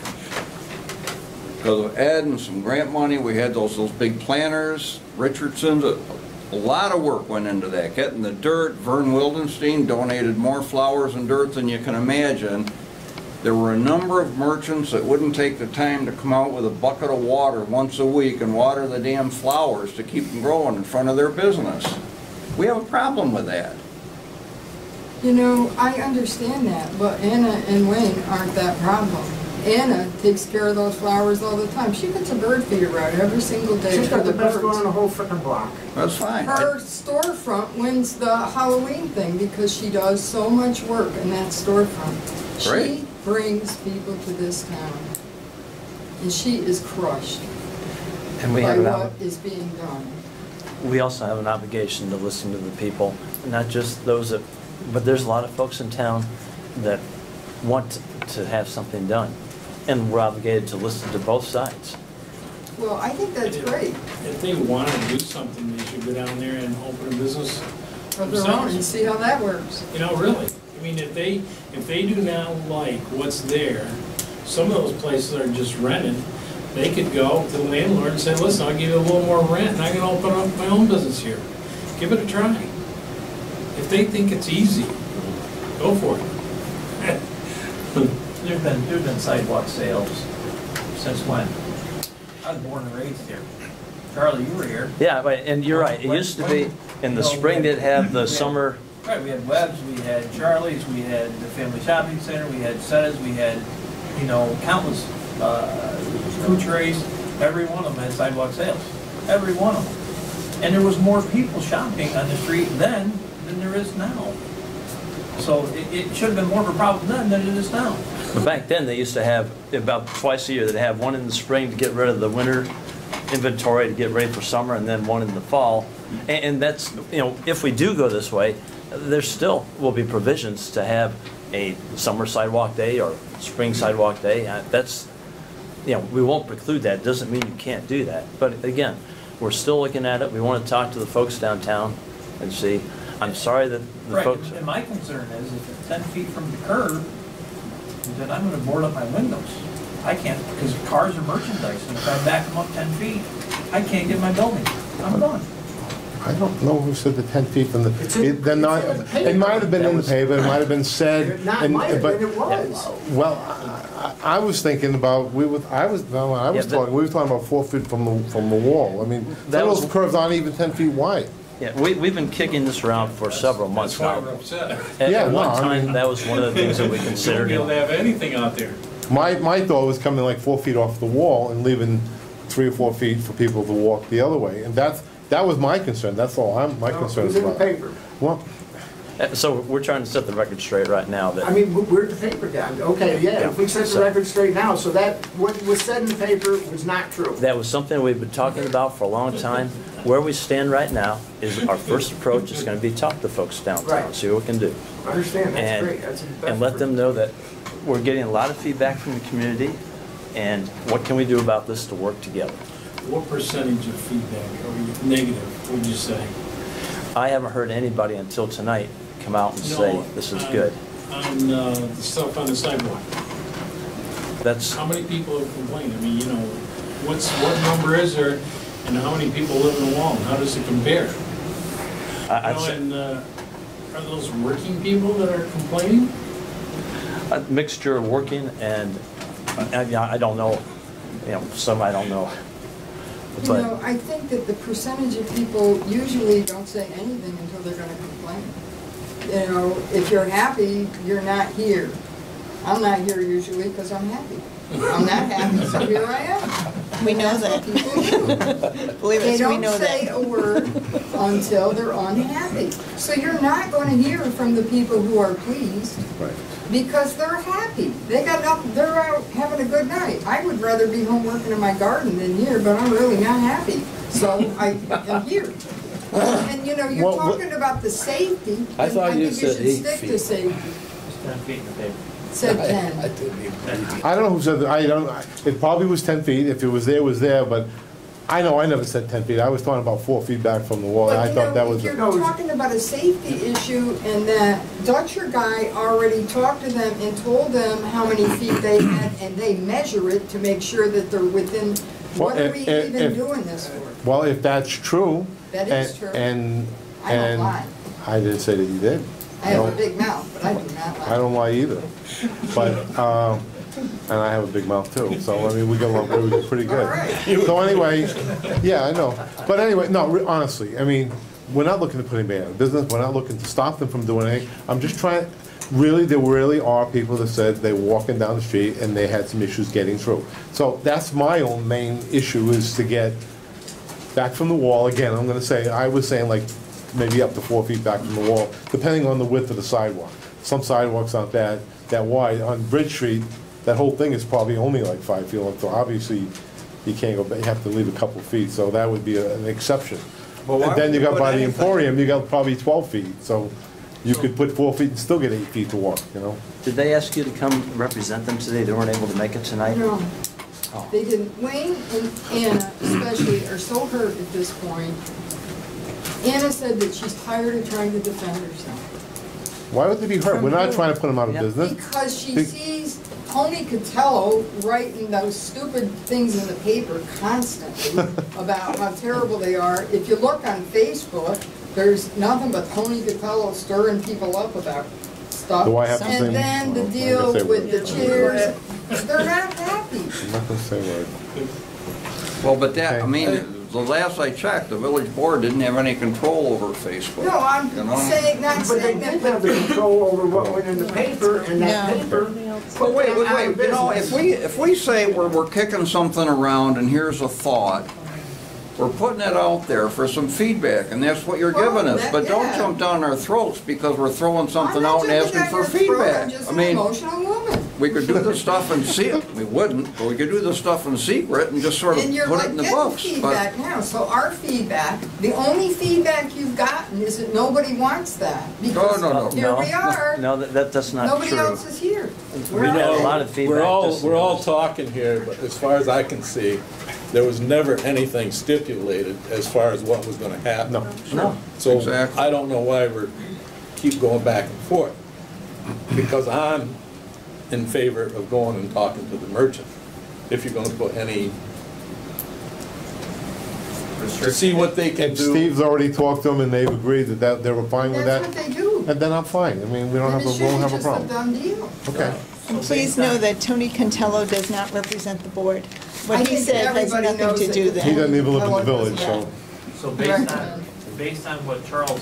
Because of Ed and some grant money, we had those big planters, Richardson's, a lot of work went into that, getting the dirt. Vern Wildenstein donated more flowers and dirt than you can imagine. There were a number of merchants that wouldn't take the time to come out with a bucket of water once a week and water the damn flowers to keep them growing in front of their business. We have a problem with that. You know, I understand that, but Anna and Wayne aren't that problem. Anna takes care of those flowers all the time. She puts a bird feeder out every single day. She's got the best birds. one on the whole frickin' block. That's fine. Her storefront wins the Halloween thing because she does so much work in that storefront. Great. She brings people to this town, and she is crushed And we by have what is being done. we also have an obligation to listen to the people, not just those that, but there's a lot of folks in town that want to have something done, and we're obligated to listen to both sides. Well, I think that's great. If they want to do something, they should go down there and open a business Of their own and see how that works. You know, really. I mean, if they do not like what's there, some of those places are just rented. They could go to the landlord and say, listen, I'll give you a little more rent and I can open up my own business here. Give it a try. If they think it's easy, go for it. There've been sidewalk sales since when? I was born and raised here. Charlie, you were here. Yeah, and you're right, it used to be, in the spring they'd have the summer. Right, we had Webb's, we had Charlie's, we had the Family Shopping Center, we had Setta's, we had, you know, countless Couture's. Every one of them had sidewalk sales. Every one of them. And there was more people shopping on the street then than there is now. So it should have been more of a problem then than it is now. But back then, they used to have, about twice a year, they'd have one in the spring to get rid of the winter inventory to get ready for summer, and then one in the fall. And that's, you know, if we do go this way, there still will be provisions to have a summer sidewalk day or spring sidewalk day. That's, you know, we won't preclude that. Doesn't mean you can't do that. But again, we're still looking at it. We want to talk to the folks downtown and see. I'm sorry that the folks. And my concern is if it's 10 feet from the curb, then I'm going to board up my windows. I can't, because cars are merchandise, and if I back them up 10 feet, I can't get my building. I'm done. I don't know who said the 10 feet from the, it might have been in the paper, it might have been said. It might have been, it was. Well, I was thinking about, we were talking about 4 feet from the wall. I mean, some of those curves aren't even 10 feet wide. Yeah, we've been kicking this around for several months now. That's why we're upset. At one time, that was one of the things that we considered. You won't be able to have anything out there. My thought was coming like 4 feet off the wall and leaving 3 or 4 feet for people to walk the other way. And that was my concern. That's all my concern is about. It was in the paper. Well, so we're trying to set the record straight right now. That I mean, we're the paper guy. Okay, yeah, if we set the record straight now, so that, what was said in the paper was not true. that was something we've been talking about for a long time. Where we stand right now is our first approach is going to be talk to folks downtown, Right. see what we can do. I understand, that's And- great. That's the best And let them for- know that we're getting a lot of feedback from the community, and what can we do about this to work together? What percentage of feedback, or negative, would you say? I haven't heard anybody until tonight come out and say, No, this is good. On the stuff on the sidewalk. That's, How many people have complained? I mean, you know, what number is there, and how many people live in Walton? How does it compare? I'd You know, say and are those working people that are complaining? a mixture of working and, I don't know, you know, some I don't know. You But know, I think that the percentage of people usually don't say anything until they're gonna complain. You know, if you're happy, you're not here. I'm not here usually because I'm happy. I'm not happy, so here I am. We know that. People do. Believe They us, we don't know say that. a word until they're unhappy. So you're not gonna hear from the people who are pleased. Right. Because they're happy. They're out having a good night. I would rather be home working in my garden than here, but I'm really not happy. So I am here. And you know, you're Well, talking about the safety. I thought you think said should 8 stick feet. to safety. It's 10 feet in the paper. Said I 10. didn't even. I don't know who said that, I don't, it probably was 10 feet, if it was there, it was there, but I know I never said 10 feet, I was talking about 4 feet back from the wall, and I But thought that you was. know, you're talking about a safety issue, and that Dutcher guy already talked to them and told them how many feet they had, and they measure it to make sure that they're within, what Well, are we if- even doing this for? Well, if that's true. That is true. And, I don't and lie. I didn't say that you did. I have a No, big mouth, but I do not lie. I don't lie either, but, and I have a big mouth too, so, I mean, we get along pretty good. So anyway, yeah, I know, but anyway, no, honestly, I mean, we're not looking to put anybody out of business, we're not looking to stop them from doing anything, I'm just trying, really, there really are people that said they were walking down the street and they had some issues getting through. So that's my own main issue, is to get back from the wall, again, I'm gonna say, I was saying like, maybe up to 4 feet back from the wall, depending on the width of the sidewalk. Some sidewalks aren't that wide. On Bridge Street, that whole thing is probably only like 5 feet long, so obviously you can't go, you have to leave a couple feet, so that would be an exception. Well, why And then would you you got put by the anything? Emporium, you got probably 12 feet, so you could put 4 feet and still get 8 feet to walk, you know? Did they ask you to come represent them today? They weren't able to make it tonight? No, they didn't. Wayne and Anna especially are so hurt at this point. Anna said that she's tired of trying to defend herself. Why would they be hurt? From We're not who? trying to put them out of business. Because she Be- sees Tony Cotello writing those stupid things in the paper constantly about how terrible they are. If you look on Facebook, there's nothing but Tony Cotello stirring people up about stuff. Do I have to say- And then the well, I'm deal gonna say with the words. chairs, they're not happy. I'm not gonna say a word. Well, but that, I mean, the last I checked, the village board didn't have any control over Facebook. No, I'm you know? saying, not But they saying did that. have the control over what went in the paper, and that No. paper. But wait, put them out of you know, business. if we say we're kicking something around and here's a thought, we're putting it out there for some feedback, and that's what you're Well, giving us. that- But don't yeah. jump down our throats because we're throwing something I'm not out and jumping asking down for your throat, feedback. I'm just I an mean, emotional woman. we could do this stuff in secret, we wouldn't, but we could do this stuff in secret and just sort of And you're put it like in the getting books. But feedback now, so our feedback, the only feedback you've gotten is that nobody wants that. Because no. here we are, No, that's not nobody true. else is here. We got a lot of feedback. We're all This- talking here, but as far as I can see, there was never anything stipulated as far as what was gonna happen. No. No. So Exactly. I don't know why we're, keep going back and forth. Because I'm in favor of going and talking to the merchant, if you're gonna put any, to see what they can And do. Steve's already talked to them, and they've agreed that they were fine with That's that, what they do. and then I'm fine. I mean, we don't And have, it we won't should have be a just a problem. done deal. Okay. And please know that Tony Contello does not represent the board. I What he think said has everybody nothing knows to that do with He that. doesn't even live in the Hello, village, President. so. So based on what Charles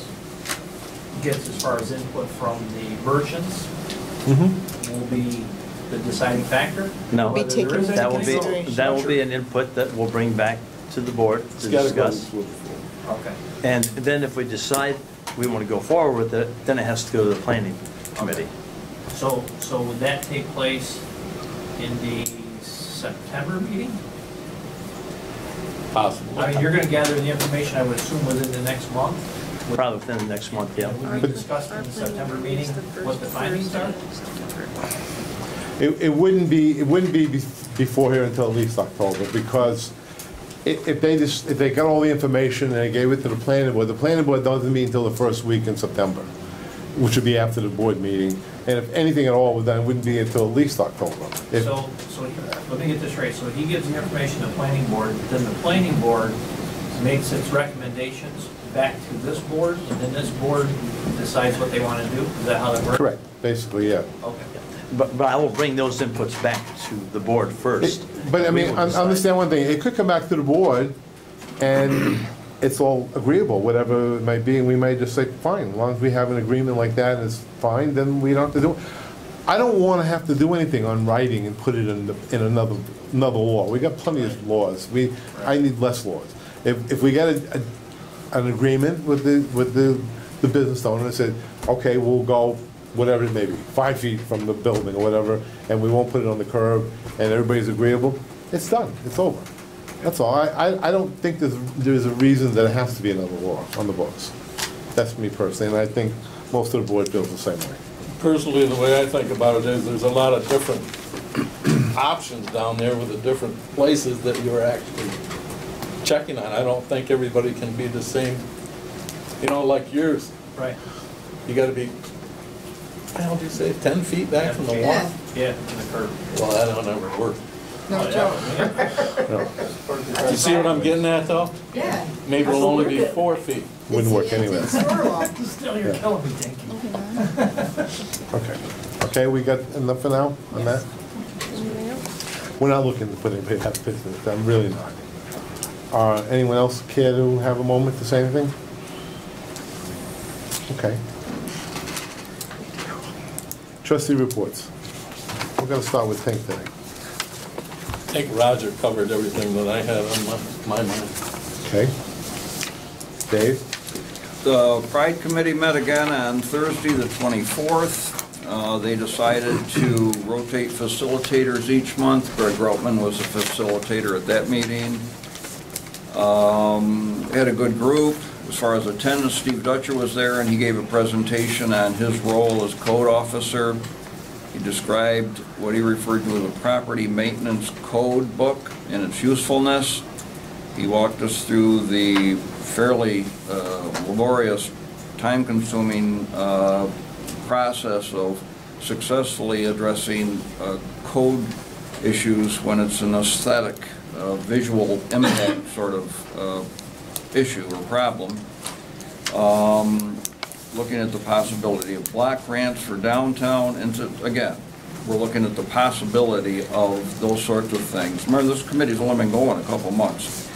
gets as far as input from the merchants, will be the deciding factor? No, Be taken into that will consideration. that will be an input that we'll bring back to the board to discuss. Okay. And then if we decide we want to go forward with it, then it has to go to the planning committee. So would that take place in the September meeting? Possible. I mean, you're gonna gather the information, I would assume, within the next month? Probably within the next month, yeah. Would we discuss in the September meeting what the findings are? It wouldn't be before here until at least October, because if they got all the information and they gave it to the planning board doesn't meet until the first week in September, which would be after the board meeting. And if anything at all, then it wouldn't be until at least October. If- So let me get this right, so he gives the information to the planning board, then the planning board makes its recommendations back to this board, and then this board decides what they wanna do? Is that how that works? Correct, basically, yeah. Okay. But I will bring those inputs back to the board first. But I We mean, will decide. understand one thing, it could come back to the board, and it's all agreeable, whatever it might be, and we may just say, fine, as long as we have an agreement like that and it's fine, then we don't have to do it. I don't want to have to do anything on writing and put it in another law. We got plenty of laws. I need less laws. If we get an agreement with the business owner and said, okay, we'll go whatever it may be, 5 feet from the building or whatever, and we won't put it on the curb, and everybody's agreeable, it's done, it's over. That's all. I don't think there's a reason that it has to be another law on the books. That's me personally, and I think most of the board feels the same way. Personally, the way I think about it is there's a lot of different options down there with the different places that you're actually checking on. I don't think everybody can be the same, you know, like yours. Right. You gotta be, how do you say, 10 feet back from the wall? Yeah, from the curb. Well, that don't ever work. No, You see what I'm getting at, though? Yeah. Maybe it'll only be 4 feet. Wouldn't work anyway. Still, you're killing me, thank you. Okay. Okay, we got enough for now on that? We're not looking to put anybody out of business. I'm really not. Anyone else care to have a moment to say anything? Okay. Trustee reports. We're going to start with Tank today. I think Roger covered everything that I had on my mind. Okay. Dave? The Pride Committee met again on Thursday, the 24th. They decided to rotate facilitators each month. Greg Routman was a facilitator at that meeting. Had a good group. As far as attendance, Steve Dutcher was there, and he gave a presentation on his role as code officer. He described what he referred to as a property maintenance code book and its usefulness. He walked us through the fairly laborious, time-consuming process of successfully addressing code issues when it's an aesthetic, visual impact sort of issue or problem. Looking at the possibility of block grants for downtown, and again, we're looking at the possibility of those sorts of things. Remember, this committee's only been going a couple months.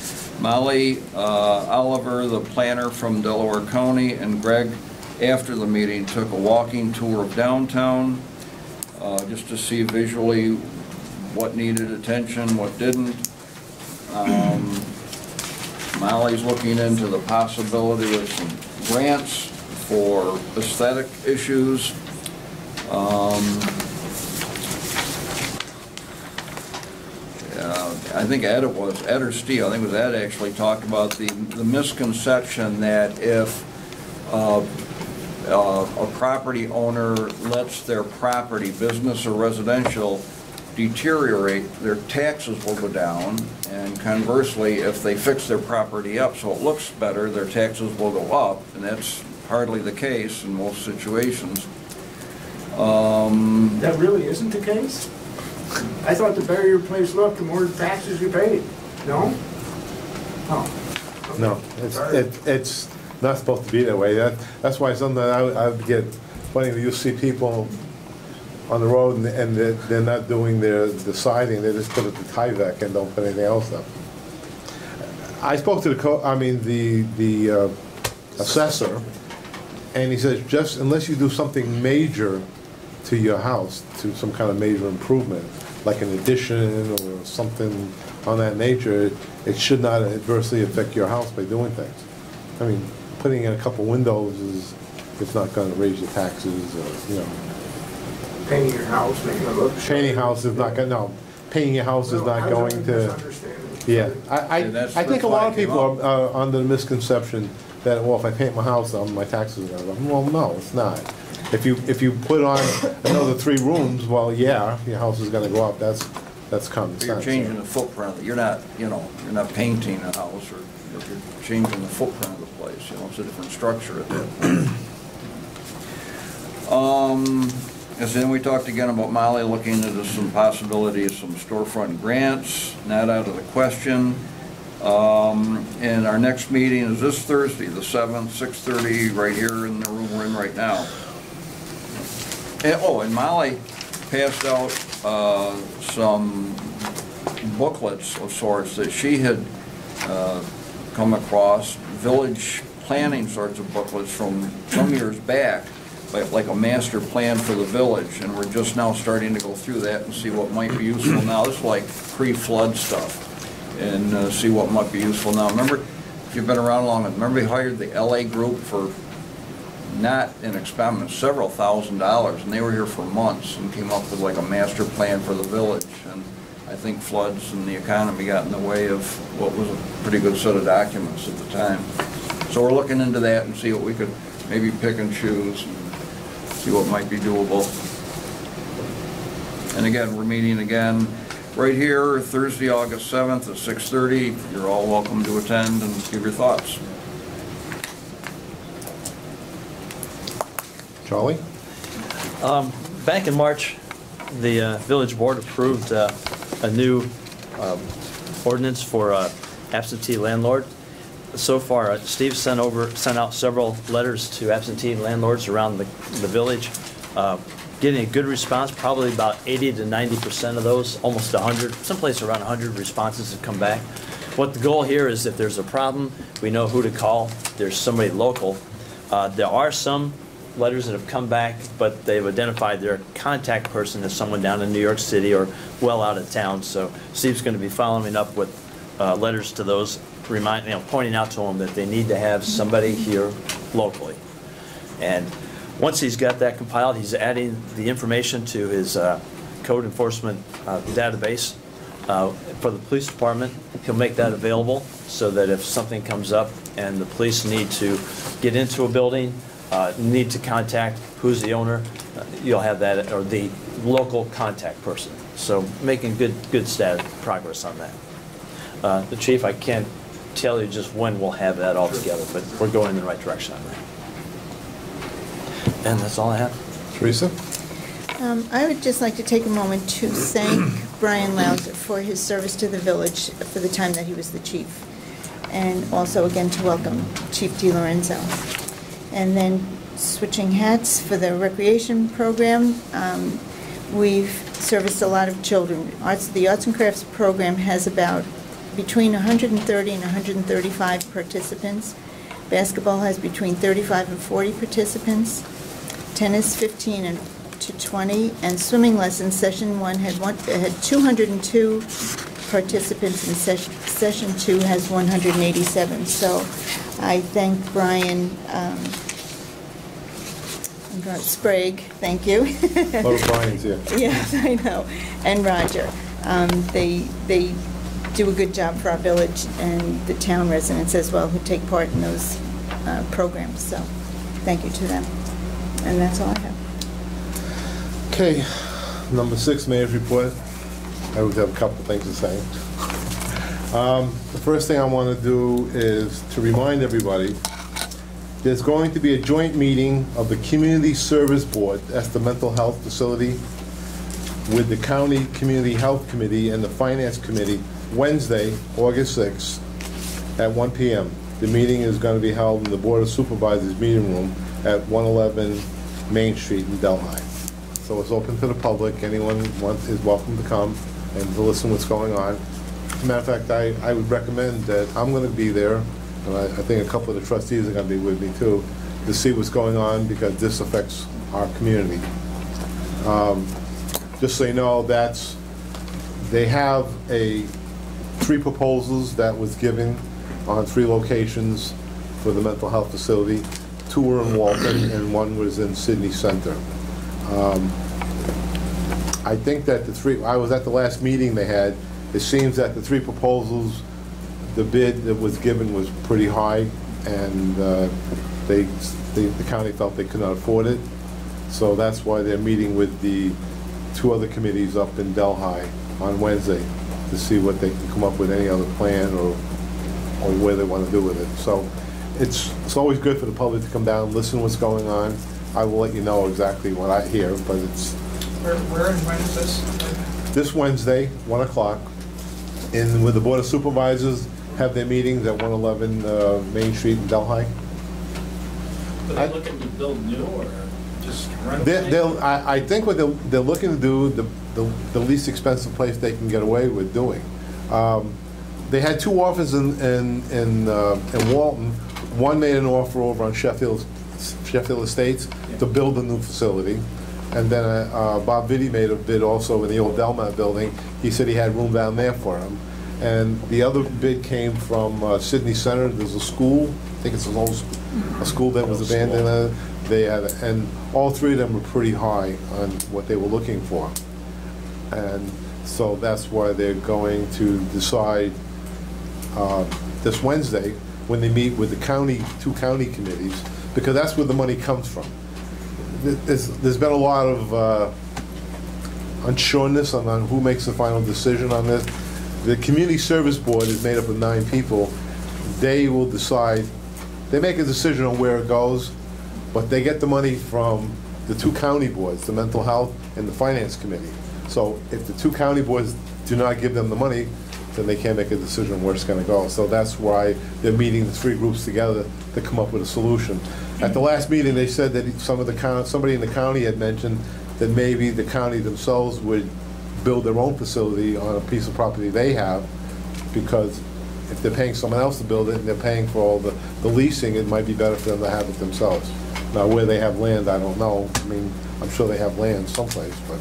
Molly Oliver, the planner from Delaware County, and Greg, after the meeting, took a walking tour of downtown just to see visually what needed attention, what didn't. Molly's looking into the possibility of some grants for aesthetic issues. I think Ed or Steve, I think it was Ed actually talked about the misconception that if a property owner lets their property, business or residential, deteriorate, their taxes will go down, and conversely, if they fix their property up so it looks better, their taxes will go up, and that's hardly the case in most situations. That really isn't the case? I thought the better your place looked, the more taxes you paid. No? Oh. No, it's not supposed to be that way. That's why sometimes I would get funny when you see people on the road and they're not doing the siding, they just put it to Tyvek and don't put anything else up. I spoke to the assessor, and he says just unless you do something major to your house, to some kind of major improvement, like an addition or something on that nature, it should not adversely affect your house by doing things. I mean, putting in a couple windows it's not going to raise your taxes, or, you know. Painting your house, making it look. Painting house is not going. No, painting your house is not going to. Yeah, I think a lot of people are under the misconception that, well, if I paint my house, my taxes are going to go. Well, no, it's not. If you put on another 3 rooms, well, yeah, your house is going to go up. That's common sense. You're changing the footprint. You're not painting a house, or you're changing the footprint of the place. You know, it's a different structure at that point. And then we talked again about Molly looking into some possibility of some storefront grants. Not out of the question. And our next meeting is this Thursday, the 7th, 6:30, right here in the room we're in right now. And Molly passed out some booklets of sorts that she had come across, village planning sorts of booklets from some years back, like a master plan for the village, and we're just now starting to go through that and see what might be useful now. This is like pre-flood stuff, and see what might be useful now. Remember, if you've been around long, remember we hired the LA group for not inexpensive, several $1,000s, and they were here for months and came up with like a master plan for the village. And I think floods and the economy got in the way of what was a pretty good set of documents at the time. So we're looking into that and see what we could maybe pick and choose, see what might be doable. And again, we're meeting again right here Thursday, August 7th at 6:30. You're all welcome to attend and give your thoughts. Charlie? Back in March, the village board approved a new ordinance for absentee landlord. So far, Steve sent out several letters to absentee landlords around the village, getting a good response. Probably about 80 to 90% of those, almost 100, someplace around 100 responses have come back. What the goal here is, if there's a problem, we know who to call. There's somebody local. There are some letters that have come back, but they've identified their contact person as someone down in New York City or well out of town. So Steve's going to be following up with letters to those, pointing out to them that they need to have somebody here locally. And once he's got that compiled, he's adding the information to his code enforcement database for the police department. He'll make that available so that if something comes up and the police need to get into a building, need to contact who's the owner, you'll have that, or the local contact person. So making good progress on that. The chief, I can't tell you just when we'll have that all together, but we're going in the right direction on that. And that's all I have. Teresa? I would just like to take a moment to thank Brian Lauser for his service to the village for the time that he was the chief. And also, again, to welcome Chief DiLorenzo. And then switching hats for the recreation program, we've serviced a lot of children. The Arts and Crafts program has about between 130 and 135 participants. Basketball has between 35 and 40 participants. Tennis 15 to 20, and swimming lessons session 1 had 202 participants, and session 2 has 187. So I thank Brian Sprague, thank you. A lot of Brian's here. Yes, I know, and Roger. They do a good job for our village and the town residents as well who take part in those programs. So thank you to them. And that's all I have. Okay, number 6, mayor's report. I would have a couple things to say. The first thing I want to do is to remind everybody there's going to be a joint meeting of the Community Service Board, that's the mental health facility, with the County Community Health Committee and the Finance Committee Wednesday, August 6th at 1 p.m. The meeting is going to be held in the Board of Supervisors meeting room at 111 Main Street in Delhi. So it's open to the public. Anyone is welcome to come and to listen to what's going on. As a matter of fact, I would recommend that I'm going to be there, and I think a couple of the trustees are going to be with me too, to see what's going on, because this affects our community. Just so you know, they have 3 proposals that was given on 3 locations for the mental health facility. 2 were in Walton and 1 was in Sydney Center. I think that I was at the last meeting they had. It seems that the 3 proposals, the bid that was given was pretty high, and the county felt they could not afford it. So that's why they're meeting with the 2 other committees up in Delhi on Wednesday to see what they can come up with, any other plan or where they want to do with it. So it's always good for the public to come down and listen to what's going on. I will let you know exactly what I hear, but it's... Where and when is this? This Wednesday, 1 o'clock, with the Board of Supervisors have their meetings at 111 Main Street in Delhi. Are they looking to build new or just renovate? I think what they're looking to do, the least expensive place they can get away with doing. They had 2 offers in Walton. One made an offer over on Sheffield Estates to build a new facility. And then Bob Vitti made a bid also in the old Delmat building. He said he had room down there for him. And the other bid came from Sydney Center. There's a school, I think it's a school that was abandoned. And all 3 of them were pretty high on what they were looking for. And So that's why they're going to decide this Wednesday when they meet with the county, 2 county committees, because that's where the money comes from. There's been a lot of unsureness on who makes the final decision on this. The Community Service Board is made up of 9 people. They will decide, they make a decision on where it goes, but they get the money from the 2 county boards, the Mental Health and the Finance Committee. So if the 2 county boards do not give them the money, then they can't make a decision on where it's gonna go. So that's why they're meeting the 3 groups together to come up with a solution. At the last meeting, they said that somebody in the county had mentioned that maybe the county themselves would build their own facility on a piece of property they have, because if they're paying someone else to build it and they're paying for all the leasing, it might be better for them to have it themselves. Now, where they have land, I don't know. I mean, I'm sure they have land someplace, but.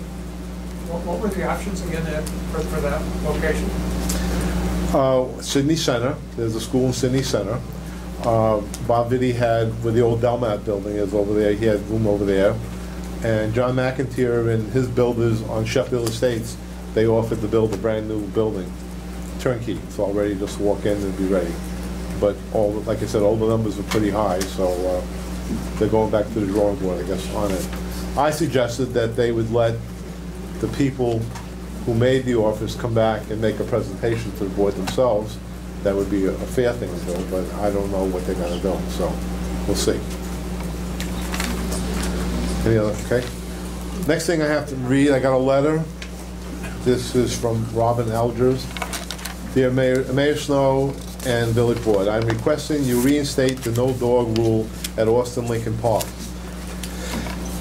What were the options again for that location? Sydney Center, there's a school in Sydney Center. Bob Vitti had, where the old Delmat building is over there, he had room over there. And John McIntyre and his builders on Sheffield Estates, they offered to build a brand new building. Turnkey, it's all ready, just walk in and be ready. But all, like I said, all the numbers are pretty high, so they're going back to the drawing board, I guess, on it. I suggested that they would let the people who made the offers come back and make a presentation to the board themselves. That would be a fair thing to do, but I don't know what they're gonna do, so we'll see. Any other, okay? Next thing I have to read, I got a letter. This is from Robin Algers. Dear Mayor Snow and Village Board, I'm requesting you reinstate the no dog rule at Austin Lincoln Park.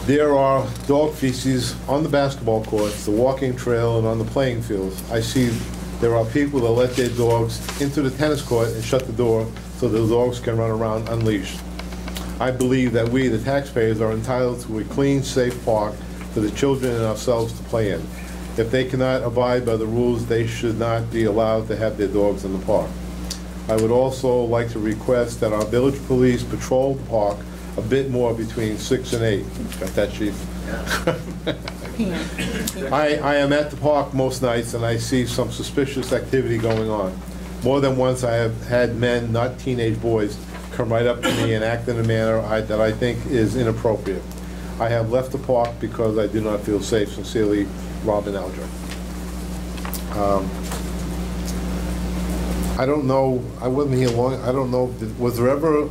There are dog feces on the basketball courts, the walking trail, and on the playing fields. I see there are people that let their dogs into the tennis court and shut the door so the dogs can run around unleashed. I believe that we, the taxpayers, are entitled to a clean, safe park for the children and ourselves to play in. If they cannot abide by the rules, they should not be allowed to have their dogs in the park. I would also like to request that our village police patrol the park a bit more between 6 and 8. Got that, Chief? I am at the park most nights and I see some suspicious activity going on. More than once I have had men, not teenage boys, come right up to me and act in a manner that I think is inappropriate. I have left the park because I do not feel safe. Sincerely, Robin Alger. I don't know, I wasn't here long, I don't know, was there ever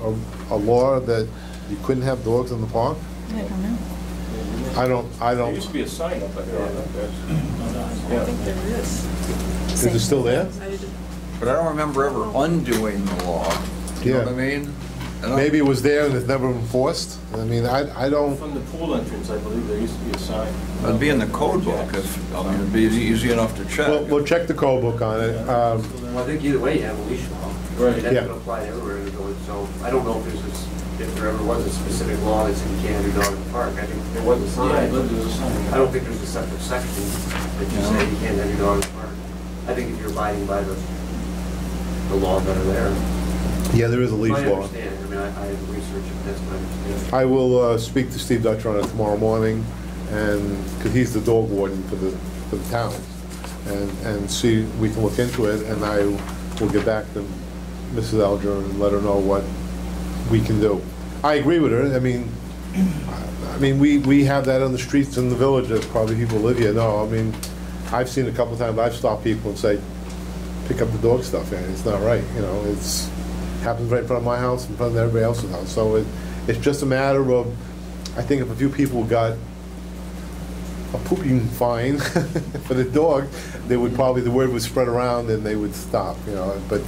a law that you couldn't have dogs in the park? I don't know. I don't. There used to be a sign up there. I think there is. Is it still there? But I don't remember ever undoing the law. You know what I mean? Maybe it was there and it's never enforced. I mean, I don't. From the pool entrance, I believe there used to be a sign. It'd be in the code book, if, I mean, it'd be easy enough to check. We'll check the code book on it. Well, I think either way, you have a leash law. Right. That's gonna apply everywhere in the village, so I don't know if there ever was a specific law that said you can't have your dog in the park. I think there was a sign. Yeah, there was a sign. I don't think there's a separate section that you say you can't have your dog in the park. I think if you're abiding by the laws that are there. Yeah, there is a leash My law. understanding, I mean, I have researched it, that's my understanding. I will speak to Steve Dutcher on it tomorrow morning, and because he's the dog warden for the town, and see we can look into it, and I will get back to Mrs. Alger and let her know what we can do. I agree with her. I mean, we have that on the streets in the village that probably people live here know. I mean, I've seen a couple of times I've stopped people and say, pick up the dog stuff, and it's not right. You know, it's happens right in front of my house, in front of everybody else's house. So it's just a matter of, I think if a few people got a pooping fine for the dog, they would probably, the word would spread around and they would stop, you know, but.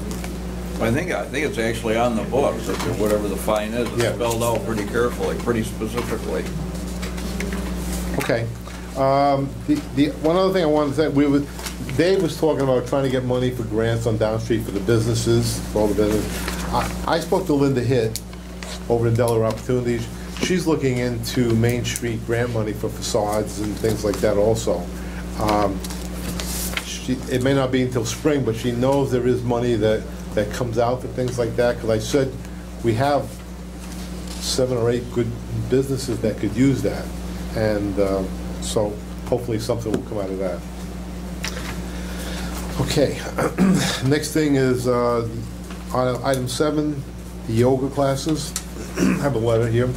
I think it's actually on the books, whatever the fine is, it's spelled out pretty carefully, pretty specifically. Okay. The one other thing I wanted to say, Dave was talking about trying to get money for grants on Down Street for the businesses, for all the business. I spoke to Linda Hitt over in Delaware Opportunities. She's looking into Main Street grant money for facades and things like that also. It may not be until spring, but she knows there is money that comes out for things like that, because I said we have 7 or 8 good businesses that could use that, and so hopefully something will come out of that. Okay, next thing is on item 7, the yoga classes. I have a letter here.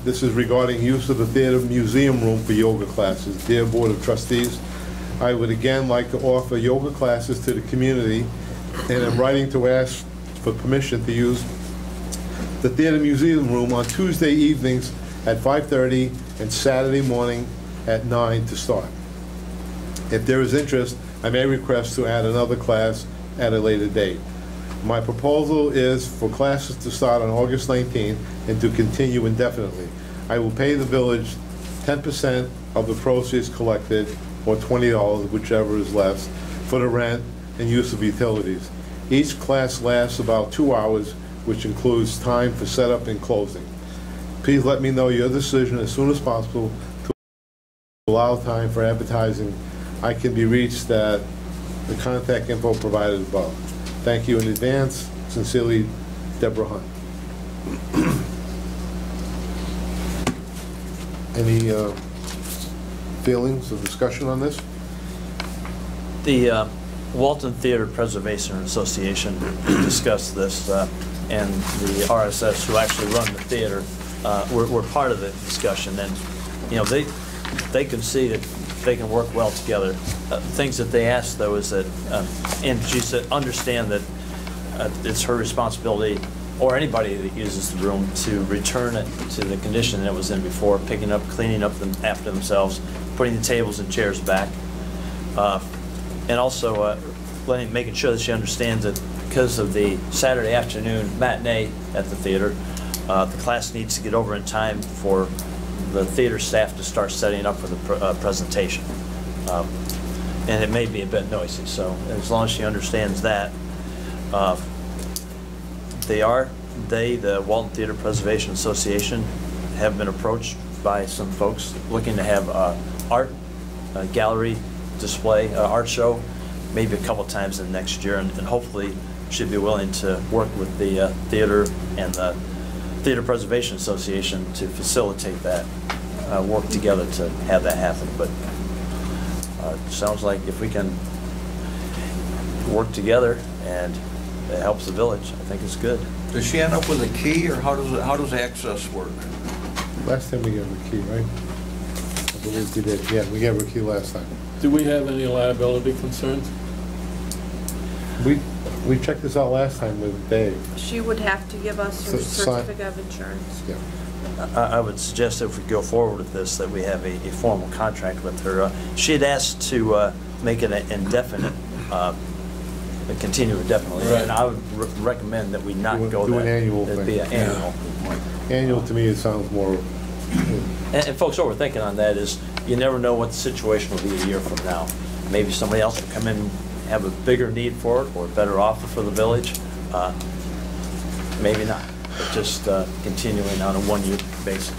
This is regarding use of the theater museum room for yoga classes. Dear Board of Trustees, I would again like to offer yoga classes to the community, and I'm writing to ask for permission to use the theater museum room on Tuesday evenings at 5:30 and Saturday morning at 9 to start. If there is interest, I may request to add another class at a later date. My proposal is for classes to start on August 19th and to continue indefinitely. I will pay the village 10% of the proceeds collected, or $20, whichever is less, for the rent and use of utilities. Each class lasts about 2 hours, which includes time for setup and closing. Please let me know your decision as soon as possible to allow time for advertising. I can be reached at the contact info provided above. Thank you in advance. Sincerely, Deborah Hunt. Any feelings or discussion on this? The Walton Theater Preservation Association discussed this, and the RSS, who actually run the theater, were part of the discussion. And you know, they can see that they can work well together. Things that they asked, though, is that, and she said, understand that it's her responsibility, or anybody that uses the room, to return it to the condition that it was in before, picking up, cleaning up them after themselves, putting the tables and chairs back, and also making sure that she understands that because of the Saturday afternoon matinee at the theater, the class needs to get over in time for the theater staff to start setting up for the presentation. And it may be a bit noisy, so as long as she understands that. The Walton Theater Preservation Association, have been approached by some folks looking to have art gallery display, art show, maybe a couple times in the next year, and hopefully should be willing to work with the theater and the Theater Preservation Association to facilitate that, work together to have that happen. But it sounds like if we can work together and it helps the village, I think it's good. Does she end up with a key, or how does access work? Last time we gave her a key, right? I believe we did. Yeah, we gave her a key last time. Do we have any liability concerns? We checked this out last time with Dave. She would have to give us her certificate of insurance. Yeah. I would suggest that if we go forward with this, that we have a formal contract with her. She had asked to make it an indefinite, continue indefinitely, right. And I would recommend that we not go do that. An annual thing. Be an annual. Annual to me, it sounds more. And folks, what we're thinking on that is, you never know what the situation will be a year from now. Maybe somebody else will come in and have a bigger need for it, or a better offer for the village. Maybe not, but just continuing on a one-year basis.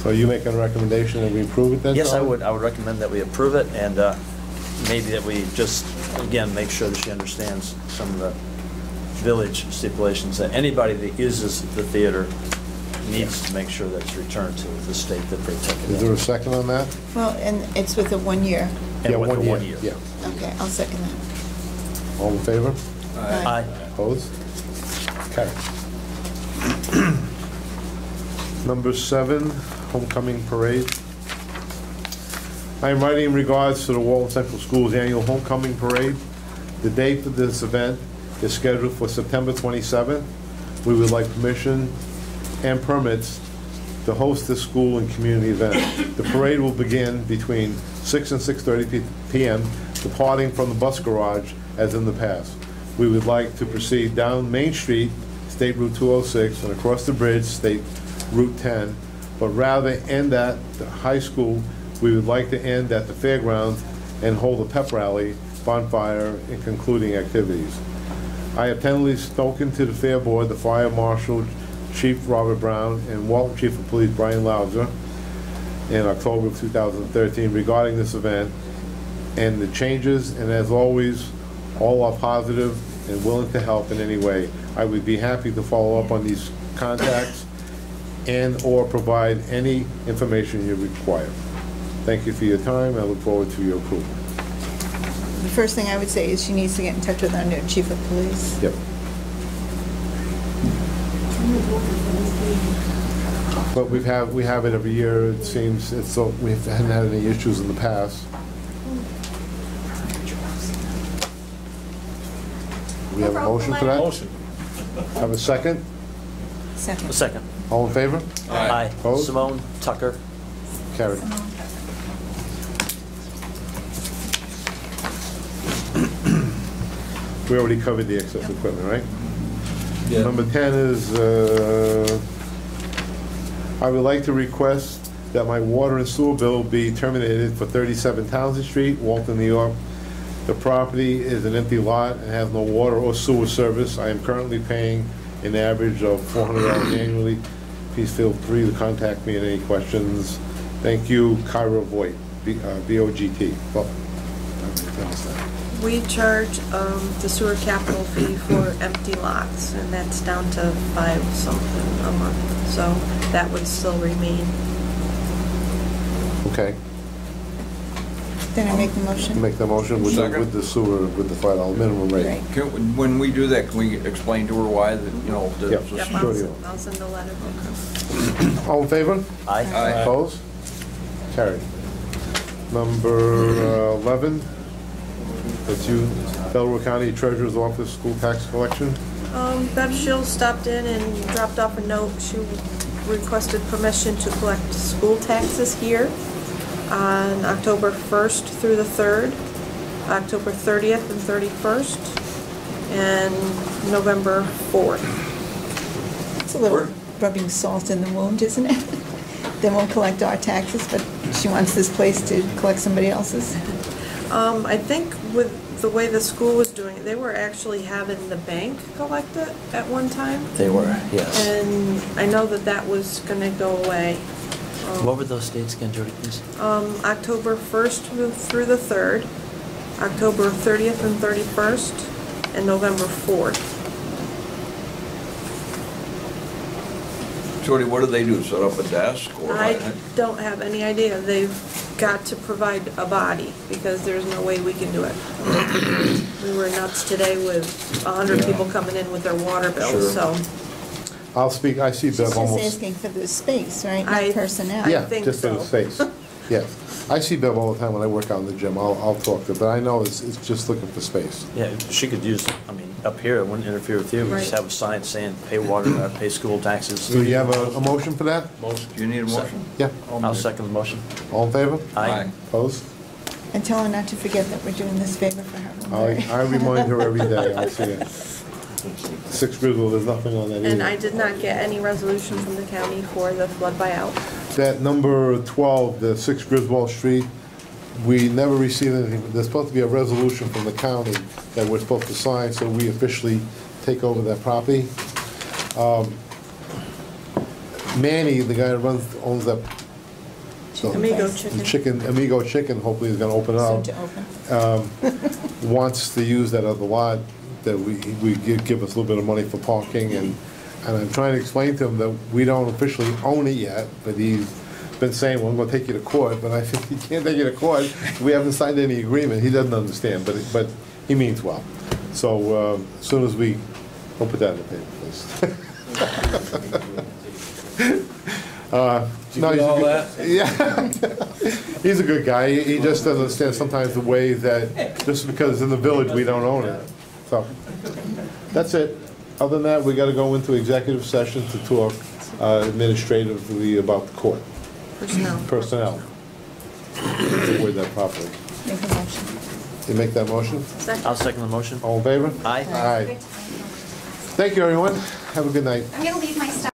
So you making a recommendation that we approve it then? Yes, Tom? I would recommend that we approve it, and maybe that we just, again, make sure that she understands some of the village stipulations, that anybody that uses the theater needs to make sure that it's returned to the state that they took it in. Is there a second on that? Well, and it's with a 1 year. And yeah, with 1 year. Yeah. Okay, I'll second that. All in favor? Aye. Opposed? Okay. Number 7, homecoming parade. I am writing in regards to the Walton Central Schools annual homecoming parade. The date for this event is scheduled for September 27th. We would like permission and permits to host this school and community event. The parade will begin between 6 and 6:30 p.m., departing from the bus garage as in the past. We would like to proceed down Main Street, State Route 206, and across the bridge, State Route 10, but rather end at the high school. We would like to end at the fairgrounds and hold a pep rally, bonfire, and concluding activities. I have tentatively spoken to the Fair Board, the Fire Marshal, Chief Robert Brown, and Walton Chief of Police Brian Lauser in October of 2013 regarding this event and the changes, and as always, all are positive and willing to help in any way. I would be happy to follow up on these contacts and or provide any information you require. Thank you for your time. I look forward to your approval. the first thing I would say is she needs to get in touch with our new chief of police. Yep. But we have it every year, it seems, it's so, we haven't had any issues in the past. We have a motion for that? Motion. Have a second? Second. A second. All in favor? Aye. Opposed? Simone, Tucker. Carried. We already covered the excess equipment, right? Yeah. Number 10 is, I would like to request that my water and sewer bill be terminated for 37 Townsend Street, Walton, New York. The property is an empty lot and has no water or sewer service. I am currently paying an average of $400 annually. Please feel free to contact me at any questions. Thank you, Kyra Voigt, V-O-G-T. Well, We charge the sewer capital fee for empty lots, and that's down to $5 something a month. So that would still remain. Okay, Then I make the motion. make the motion with Second. the sewer, with the $5 minimum rate. Right. When we do that, can we explain to her why, that, you know, the Yep. Yep, Sure you will. I'll send a letter. All in favor? Aye. Aye. Opposed? Carried. Number 11, that's you, Delaware County Treasurer's Office School Tax Collection. Bev Shields stopped in and dropped off a note. She requested permission to collect school taxes here on October 1st through the 3rd, October 30th and 31st, and November 4th. It's a little rubbing salt in the wound, isn't it? They won't collect our taxes, but she wants this place to collect somebody else's. I think with the way the school was doing it, they were actually having the bank collect it at one time. They were, yes. And I know that that was gonna go away. What were those dates again, Jody, please? October 1st through the 3rd, October 30th and 31st, and November 4th. Jody, what do they do, set up a desk? Or I don't have any idea. They've got to provide a body because there's no way we can do it. We were nuts today with 100 people coming in with their water bills, so. I see She's Bev just almost. asking for the space, right, I- not personnel. Yeah, think just for the so. space. Yes. I see Bev all the time when I work out in the gym. I'll talk to her, but I know it's just looking for space. Yeah, she could use, I mean, up here, it wouldn't interfere with you. We just Right. have a sign saying, pay water, pay school taxes. So you have a motion for that? Motion. Do you need a motion? Yeah. I'll second the motion. All in favor? Aye. Opposed? And tell her not to forget that we're doing this favor for her. I remind her every day. I see it. 6 Griswold, there's nothing on that either. And I did not get any resolution from the county for the flood buyout. That number 12, the 6 Griswold Street, we never received anything. There's supposed to be a resolution from the county that we're supposed to sign, so we officially take over that property. Manny, the guy that owns that. Amigo the Chicken. Amigo Chicken, hopefully is gonna open Soon up. to open. Wants to use that other lot, that we give us a little bit of money for parking, and I'm trying to explain to him that we don't officially own it yet, but he's been saying, well, I'm gonna take you to court, but I think he can't take you to court, we haven't signed any agreement, he doesn't understand, but he means well. So, as soon as we'll put that in the paper, please. Did you get all that? Yeah. He's a good guy. He just doesn't understand sometimes the way that, just because it's in the village, we don't own it. So, that's it. Other than that, we gotta go into executive session to talk administratively about the court. Personnel. Word that properly. Make a motion. You make that motion? I'll second the motion. All in favor? Aye. Aye. Thank you, everyone. Have a good night. I'm gonna leave my stuff.